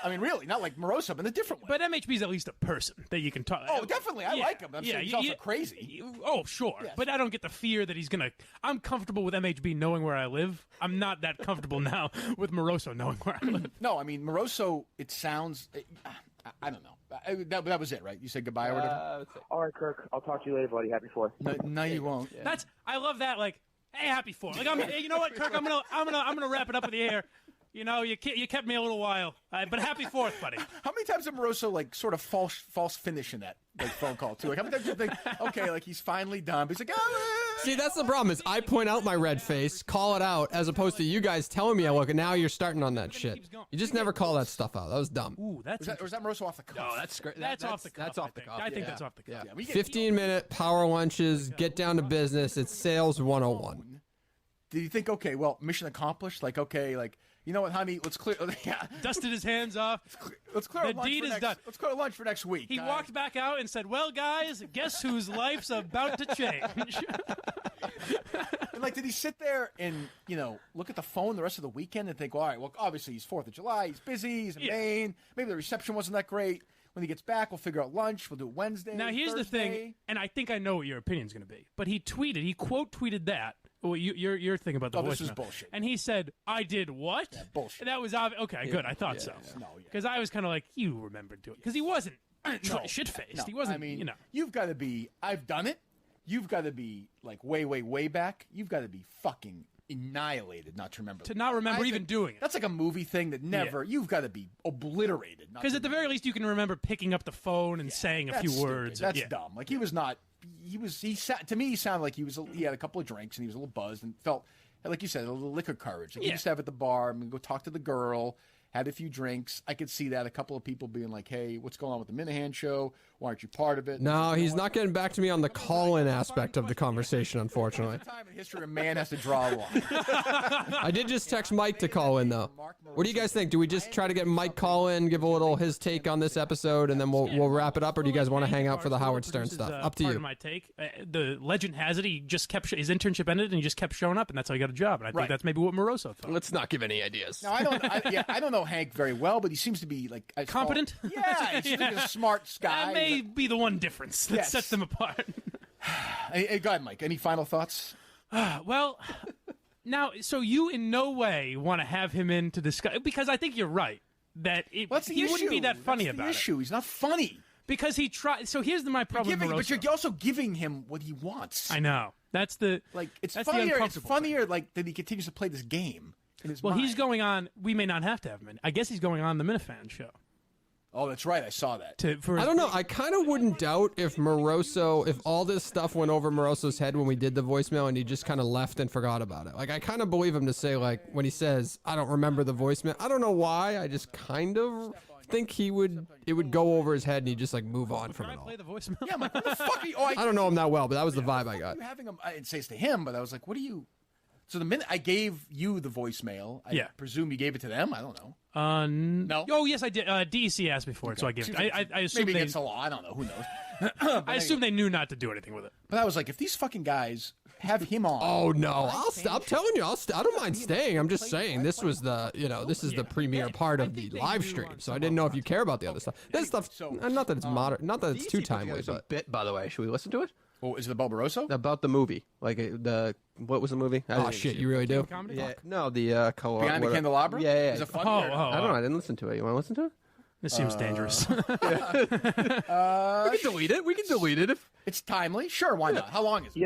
I mean, really, not like Moroso, but in a different way. But MHB's at least a person that you can talk. Oh, definitely, I like him. I'm saying he's also crazy. Oh, sure, yes. But I don't get the fear that he's gonna. I'm comfortable with MHB knowing where I live. I'm not that comfortable now with Moroso knowing where I live. No, I mean Moroso. It sounds. I don't know. That was it, right? You said goodbye or whatever. All right, Kirk. I'll talk to you later, buddy. Happy 4th. No, you won't. Yeah. I love that. Like, hey, happy 4th. Like, you know what, Kirk? I'm gonna wrap it up with the air. You kept me a little while, but happy 4th, buddy. How many times did Moroso sort of false finish in that phone call too? Like, how many times do you think, okay, like he's finally done? But he's like, See, that's the problem is I point out my red face, call it out, as opposed to you guys telling me I look, and now you're starting on that shit. You just never call that stuff out. That was dumb. Ooh, or is that Moroso off the cuff? No, that's great. That's off the cuff. That's off the cuff. I think that's off the cuff. Yeah. 15-minute power lunches, get down to business. It's sales 101. Do you think, okay, well, mission accomplished? Like, okay, like You know what, honey? Let's clear. Yeah. Dusted his hands off. Let's clear. The lunch deed for is next, done. Let's go to lunch for next week. He walked back out and said, "Well, guys, guess whose life's about to change." And like, did he sit there and look at the phone the rest of the weekend and think, well, all right, well, obviously he's 4th of July, he's busy, he's in Maine, maybe the reception wasn't that great. When he gets back, we'll figure out lunch. We'll do it Wednesday. Now, here's the Thursday. thing, and I think I know what your opinion's going to be. But he quote tweeted that. Well, your thing about the voicemail. This is bullshit. And he said, "I did what?" Yeah, bullshit. And that was obvious. Okay, good. I thought so. Because I was kind of like, you remembered doing it. Because he wasn't shit-faced. No, He wasn't, I mean, you've got to be, I've done it. You've got to be, like, way, way, way back. You've got to be fucking annihilated not to remember. To not remember even doing it. That's like a movie thing that never, you've got to be obliterated. Because at the very least, you can remember picking up the phone and saying a few words. That's dumb. Like, he was not, to me, he sounded like he had a couple of drinks and he was a little buzzed and felt, like you said, a little liquor courage. Like he used to have at the bar, I'm going to go talk to the girl, had a few drinks. I could see that. A couple of people being like, hey, what's going on with the Minahan show? Why aren't you part of it? No, he's not getting back to me on the call-in aspect of the conversation, unfortunately. Time in history, a man has to draw a line. I did just text Mike to call in, though. What do you guys think? Do we just try to get Mike call in, give a little his take on this episode, and then we'll wrap it up, or do you guys want to hang out for the Howard Stern stuff? Up to Part you. of my take. The legend has it he just kept his internship ended and he just kept showing up, and that's how he got a job. And I think that's maybe what Moroso thought. Let's not give any ideas. Now, I don't know Hank very well, but he seems to be like competent. Yeah, he seems like a smart guy. That may be the one difference that sets them apart. Hey, go ahead, Mike. Any final thoughts? Well, now, so you in no way want to have him in to discuss, because I think you're right that he wouldn't be that funny about it. He's not funny because he tried. So here's my problem. But you're also giving him what he wants. I know. That's the It's that's funnier. The It's funnier like that he continues to play this game in his mind. He's going on. We may not have to have him in. I guess he's going on the Minifan show. Oh, that's right. I saw that. I don't know. I kind of wouldn't doubt if all this stuff went over Moroso's head when we did the voicemail and he just kind of left and forgot about it. Like, I kind of believe him to say, like, when he says, I don't remember the voicemail. I don't know why. I just kind of think it would go over his head and he'd just, like, move on from it all. Play the voicemail. Yeah, I'm like, what the fuck are you? I don't know him that well, but that was the vibe I got. You having him? I didn't say it's to him, but I was like, what are you? So the minute I gave you the voicemail, I presume you gave it to them. I don't know. No. Oh, yes, I did. DEC asked me for it, so I gave it. I assume maybe against the law. I don't know. Who knows? I assume they knew not to do anything with it. But I was like, if these fucking guys have him on. Oh no! I'm telling you, I don't mind staying. I'm just saying this was this is the premiere part of the live stream, so I didn't know if you care about the other stuff. This stuff, not that it's modern, not that it's too timely, but bit. By the way, should we listen to it? Oh, is it about Moroso? About the movie, like what was the movie? Oh shit, you really do? Yeah, no, the co-op. Behind the Candelabra? Yeah. Is it funny? I don't know. I didn't listen to it. You want to listen to it? This seems dangerous. We can delete it. We can delete it if it's timely. Sure, why not? How long is it?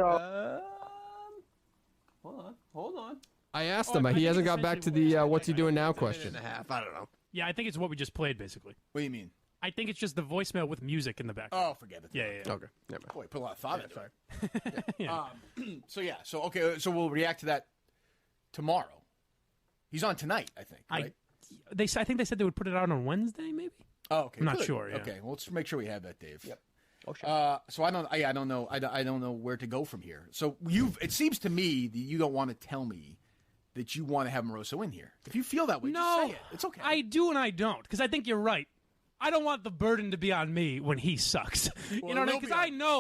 Hold on. I asked him. He hasn't got back to the what's he doing now question. A half. I don't know. Yeah, I think it's what we just played, basically. What do you mean? I think it's just the voicemail with music in the background. Oh, forget it. Yeah. Okay. Never mind. Boy, put a lot of thought into it. So we'll react to that tomorrow. He's on tonight, I think. Right? I think they said they would put it out on Wednesday, maybe. Oh, okay. I'm not sure. Yeah. Okay, well, let's make sure we have that, Dave. Yep. Oh, sure. So I don't know. I don't know where to go from here. So it seems to me that you don't want to tell me that you want to have Moroso in here. If you feel that way, just say it. It's okay. I do and I don't, because I think you're right. I don't want the burden to be on me when he sucks. You know what I mean? Because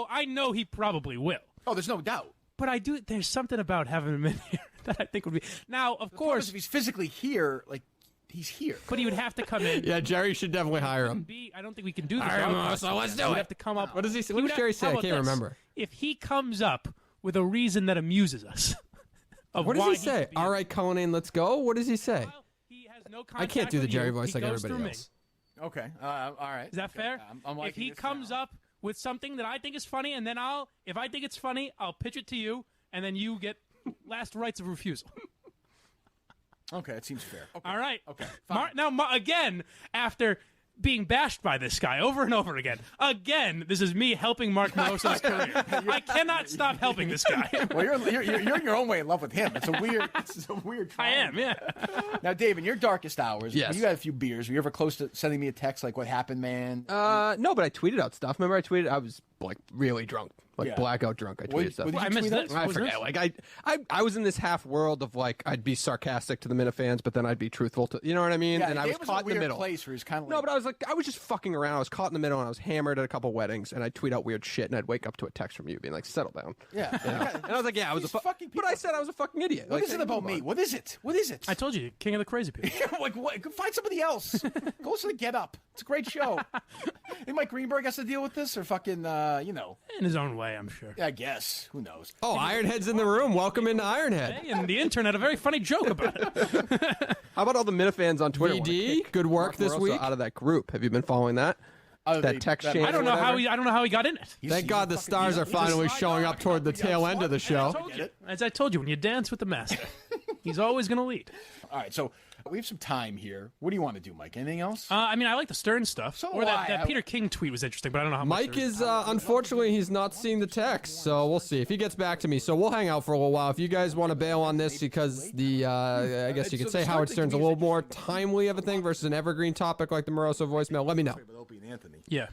I know he probably will. Oh, there's no doubt. But I do. There's something about having him in here that I think would be. Now, of course, if he's physically here, like he's here. But he would have to come in. Yeah, Jerry should definitely hire him. I don't think we can do this. All right, so let's do it. He'd have to come up. What does he say? What does Jerry say? I can't remember. If he comes up with a reason that amuses us. What does he say? All right, Conan, let's go. What does he say? Well, he has no I can't do the Jerry voice like everybody else. Okay. All right. Is that fair? I'm if he comes up with something that I think is funny, and then if I think it's funny, I'll pitch it to you, and then you get last rights of refusal. Okay, that seems fair. Okay. All right. Okay. Fine. Again, after being bashed by this guy over and over again, this is me helping Mark Moroso's career. I cannot stop helping this guy. Well, you're in your own way in love with him. It's a weird. I am, yeah. Now, Dave, in your darkest hours, yes. when you had a few beers, were you ever close to sending me a text like, "What happened, man"? No, but I tweeted out stuff. Remember, I was like really drunk like blackout drunk. I tweeted stuff. I missed that. I forget. Like I was in this half world of like I'd be sarcastic to the Minifans, but then I'd be truthful to, you know what I mean? Yeah, and I was caught in the middle. Place where he's kind of no, but I was just fucking around. I was caught in the middle, and I was hammered at a couple weddings, and I'd tweet out weird shit, and I'd wake up to a text from you being like, "Settle down." Yeah, you know? And I was like, "Yeah, I was a fucking." But I said I was a fucking idiot. What is it about me? What is it? What is it? I told you, king of the crazy people. Like, what? Find somebody else. Go listen to Get Up. It's a great show. And Mike Greenberg has to deal with this, or fucking, you know, in his own way, I'm sure. I guess. Who knows? Oh, Ironhead's in the room. Welcome into Ironhead. Hey, and the intern had a very funny joke about it. How about all the Minifans on Twitter? VD, good work this Moroso week. Out of that group, have you been following that? That text chain. I don't know how he got in it. Thank God the stars are finally showing up toward the tail end of the show. As I told you, when you dance with the master, he's always going to lead. All right, so we have some time here. What do you want to do, Mike? Anything else? I mean, I like the Stern stuff. So or that Peter King tweet was interesting, but I don't know how much. Mike is, unfortunately, he's not seeing the text, so we'll see if he gets back to me. So we'll hang out for a little while. If you guys want to bail on this because I guess you could say Howard Stern's a little more timely of a thing versus an evergreen topic like the Moroso voicemail, let me know. Yeah.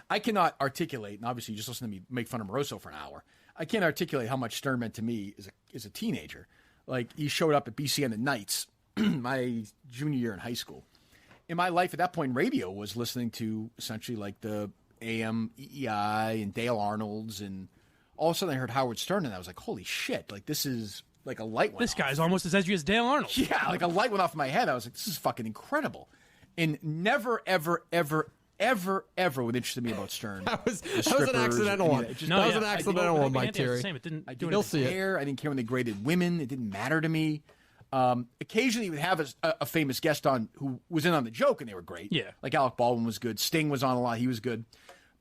I cannot articulate, and obviously you just listen to me make fun of Moroso for an hour. I can't articulate how much Stern meant to me as a teenager. Like, he showed up at BCN at nights my junior year in high school. In my life at that point, radio was listening to essentially like the AM EEI and Dale Arnold's, and all of a sudden I heard Howard Stern, and I was like, holy shit, like this is like a light went This off. guy's almost as edgy as Dale Arnold. Yeah, like a light went off my head. I was like, this is fucking incredible. And never, ever, ever, ever would interest me about Stern. That was an accidental one. That was an accidental one, Mike Terry. You'll see it. I didn't care when they graded women. It didn't matter to me. Occasionally, you would have a famous guest on who was in on the joke, and they were great. Yeah. Like Alec Baldwin was good. Sting was on a lot. He was good.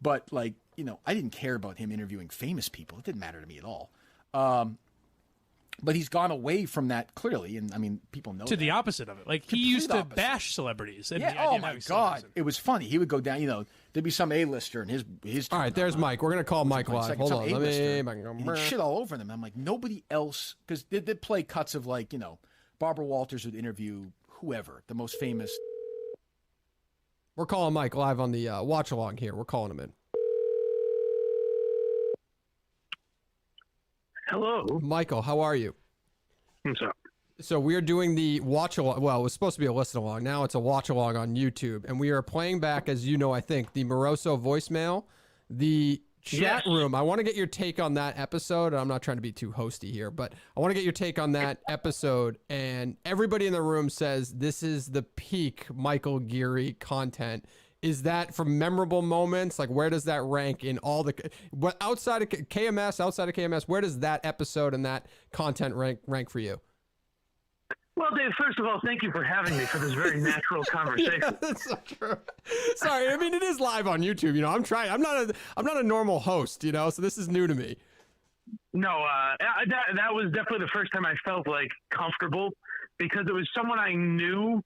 But, like, you know, I didn't care about him interviewing famous people. It didn't matter to me at all. But he's gone away from that clearly, and I mean, people know to the opposite of it. Like he used to bash celebrities. And yeah. Oh my God, it was funny. He would go down. You know, there'd be some A-lister and his. All right, there's Mike. We're gonna call Mike live. Hold on, let me. He'd shit all over them. I'm like, nobody else, because they'd play cuts of like, you know, Barbara Walters would interview whoever, the most famous. We're calling Mike live on the watch along here. We're calling him in. Hello. Michael, how are you? What's up? So we are doing the watch along. Well, it was supposed to be a listen along. Now it's a watch along on YouTube. And we are playing back, as you know, I think, the Moroso voicemail, the chat room. I want to get your take on that episode. I'm not trying to be too hosty here, but I want to get your take on that episode. And everybody in the room says this is the peak Michael Geary content. Is that from memorable moments? Like, where does that rank in all the what outside of KMS? Where does that episode and that content rank for you? Well, Dave, first of all, thank you for having me for this very natural conversation. Yeah, that's so true. Sorry, I mean it is live on YouTube. You know, I'm trying. I'm not a normal host. You know, so this is new to me. No, that was definitely the first time I felt like comfortable because it was someone I knew.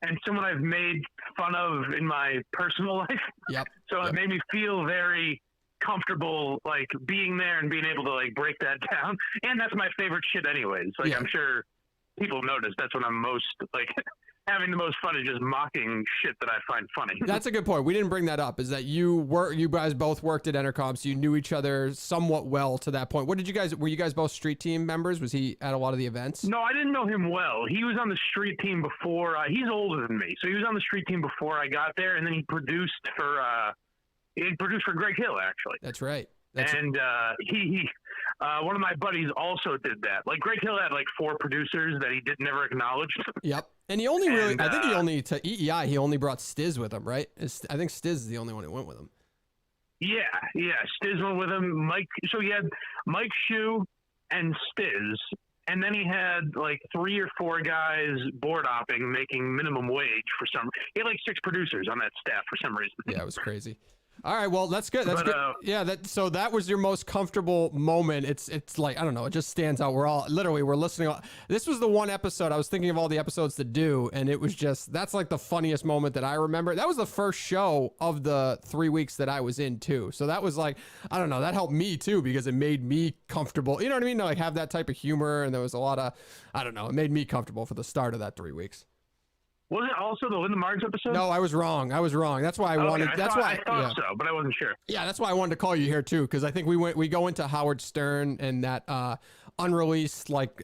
And someone I've made fun of in my personal life. Yep. So it made me feel very comfortable, like being there and being able to like break that down. And that's my favorite shit anyways. Like I'm sure people notice that's when I'm most like having the most fun is just mocking shit that I find funny. That's a good point. We didn't bring that up. Is that you guys both worked at Entercom, so you knew each other somewhat well to that point. Were you guys both street team members? Was he at a lot of the events? No, I didn't know him well. He was on the street team before. He's older than me, so he was on the street team before I got there, and then he produced for Greg Hill actually. That's right. He one of my buddies also did that. Like Greg Hill had like 4 producers that he never acknowledged. Yep. And he only really, I think he only, to EEI, he only brought Stiz with him, right? I think Stiz is the only one who went with him. Yeah. Stiz went with him. Mike. So he had Mike Shue and Stiz. And then he had like 3 or 4 guys board hopping, making minimum wage for some. He had like 6 producers on that staff for some reason. Yeah, it was crazy. All right, well, that's good. That's good. Yeah, so that was your most comfortable moment. It's like, I don't know, it just stands out. We're listening. This was the one episode I was thinking of all the episodes to do, and it was just, that's like the funniest moment that I remember. That was the first show of the 3 weeks that I was in too. So that was like, I don't know, that helped me too because it made me comfortable. You know what I mean? To like have that type of humor, and there was a lot of, I don't know, it made me comfortable for the start of that 3 weeks. Was it also the Linda Marks episode? No, I was wrong. That's why I wanted. I That's thought, why I thought so, but I wasn't sure. Yeah, that's why I wanted to call you here too, because I think we go into Howard Stern and that unreleased, like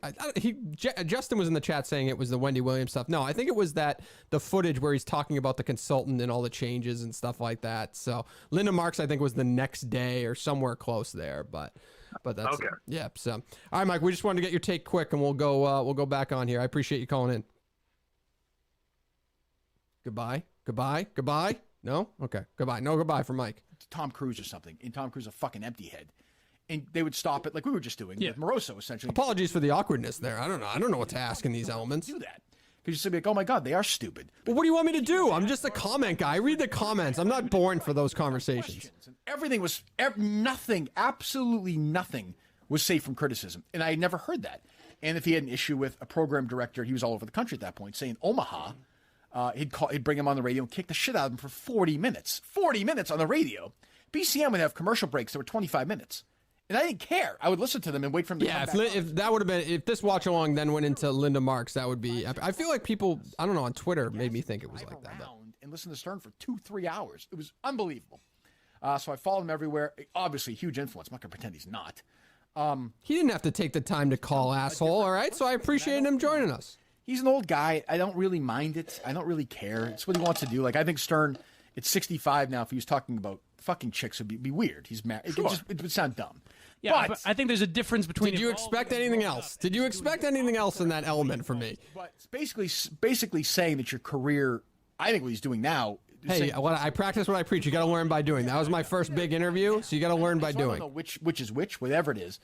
Justin was in the chat saying it was the Wendy Williams stuff. No, I think it was the footage where he's talking about the consultant and all the changes and stuff like that. So Linda Marks, I think, was the next day or somewhere close there, but that's okay. Yeah. So all right, Mike, we just wanted to get your take quick, and we'll go back on here. I appreciate you calling in. Goodbye. No? Okay. Goodbye. No goodbye for Mike. Tom Cruise or something. And Tom Cruise a fucking empty head. And they would stop it like we were just doing with Moroso, essentially. Apologies for the awkwardness there. I don't know what to ask in these elements. Do that. Because you said, like, oh my God, they are stupid. Well, what do you want me to do? I'm just a comment guy. I read the comments. I'm not born for those conversations. Everything was, nothing, absolutely nothing was safe from criticism. And I had never heard that. And if he had an issue with a program director, he was all over the country at that point, saying Omaha, he'd bring him on the radio and kick the shit out of him for 40 minutes. 40 minutes on the radio. BCM would have commercial breaks that were 25 minutes. And I didn't care. I would listen to them and wait for him to come back. If that would have been, if this watch along then went into Linda Marks, that would be, I feel like people, I don't know, on Twitter made me think it was like that. And listen to Stern for 2-3 hours. It was unbelievable. So I followed him everywhere. Obviously, huge influence. I'm not going to pretend he's not. He didn't have to take the time to call asshole, all right? So I appreciate him joining us. He's an old guy. I don't really mind it. I don't really care. It's what he wants to do. Like, I think Stern, at 65 now, if he was talking about fucking chicks, it would be weird. He's married. Sure. It would sound dumb. Yeah, but I think there's a difference between. Did you expect anything else? Did you expect anything else in that element from me? But it's basically saying that your career, I think what he's doing now. Hey, I practice what I preach. You got to learn by doing. That was my first big interview, so you got to learn by doing. I don't know which is which, whatever it is.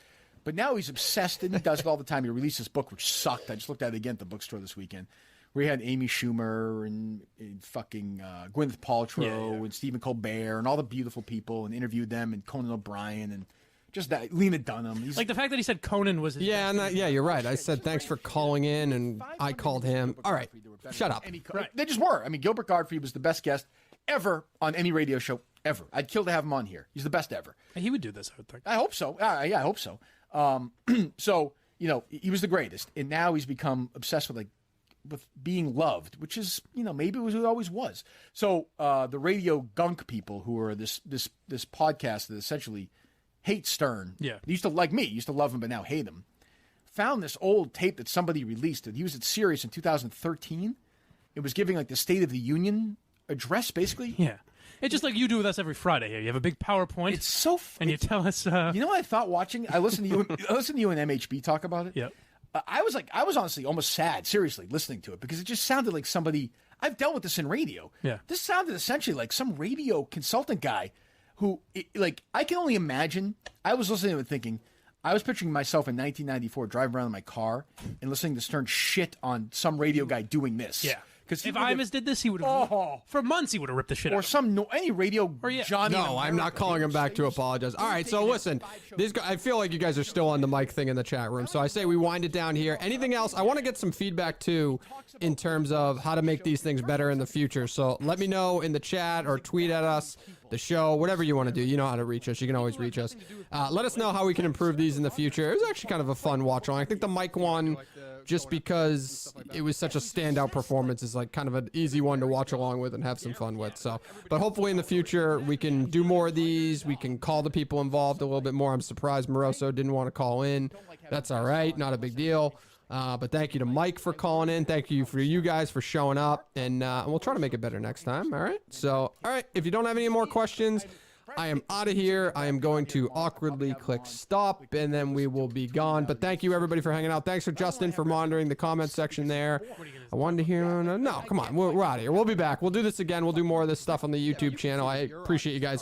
But now he's obsessed, and he does it all the time. He released this book, which sucked. I just looked at it again at the bookstore this weekend, where he had Amy Schumer and fucking Gwyneth Paltrow and Stephen Colbert and all the beautiful people, and interviewed them, and Conan O'Brien and just that Lena Dunham. He's, like the fact that he said Conan was his you're right. I said thanks for calling in, and I called him. All right, shut up. They just were. I mean, Gilbert Gottfried was the best guest ever on any radio show ever. I'd kill to have him on here. He's the best ever. He would do this, I would think. I hope so. Yeah, I hope so. So, he was the greatest, and now he's become obsessed with being loved, which is, maybe it was who it always was. So, the radio gunk people who are this podcast that essentially hate Stern. Yeah. They used to like me, used to love him, but now hate him. Found this old tape that somebody released, and he was at Sirius in 2013. It was giving the State of the Union address, basically. Yeah. It's just like you do with us every Friday here. You have a big PowerPoint. It's so and you tell us. You know what I thought watching? I listened to you and MHB talk about it. Yep. I was honestly almost sad, seriously, listening to it, because it just sounded like somebody. I've dealt with this in radio. Yeah. This sounded essentially like some radio consultant guy who, I can only imagine. I was listening to it thinking, I was picturing myself in 1994 driving around in my car and listening to Stern shit on some radio guy doing this. Yeah. If Imus did this, he would have. For months, he would have ripped the shit out. Or any radio Johnny. No, I'm not calling him back to apologize. All right, so listen, I feel like you guys are still on the mic thing in the chat room, so I say we wind it down here. Anything else? I want to get some feedback too, in terms of how to make these things better in the future. So let me know in the chat or tweet at us, the show, whatever you want to do. You know how to reach us. You can always reach us. Let us know how we can improve these in the future. It was actually kind of a fun watch along. I think the Mike one, just because it was such a standout performance, is kind of an easy one to watch along with and have some fun with. So, but hopefully in the future we can do more of these. We can call the people involved a little bit more. I'm surprised Moroso didn't want to call in. That's all right, not a big deal. But thank you to Mike for calling in. Thank you for you guys for showing up, and we'll try to make it better next time. All right. So, all right. If you don't have any more questions, I am out of here. I am going to awkwardly click stop, and then we will be gone. But thank you, everybody, for hanging out. Thanks for Justin for monitoring the comment section there. I wanted to hear... No, come on. We're out of here. We'll be back. We'll do this again. We'll do more of this stuff on the YouTube channel. I appreciate you guys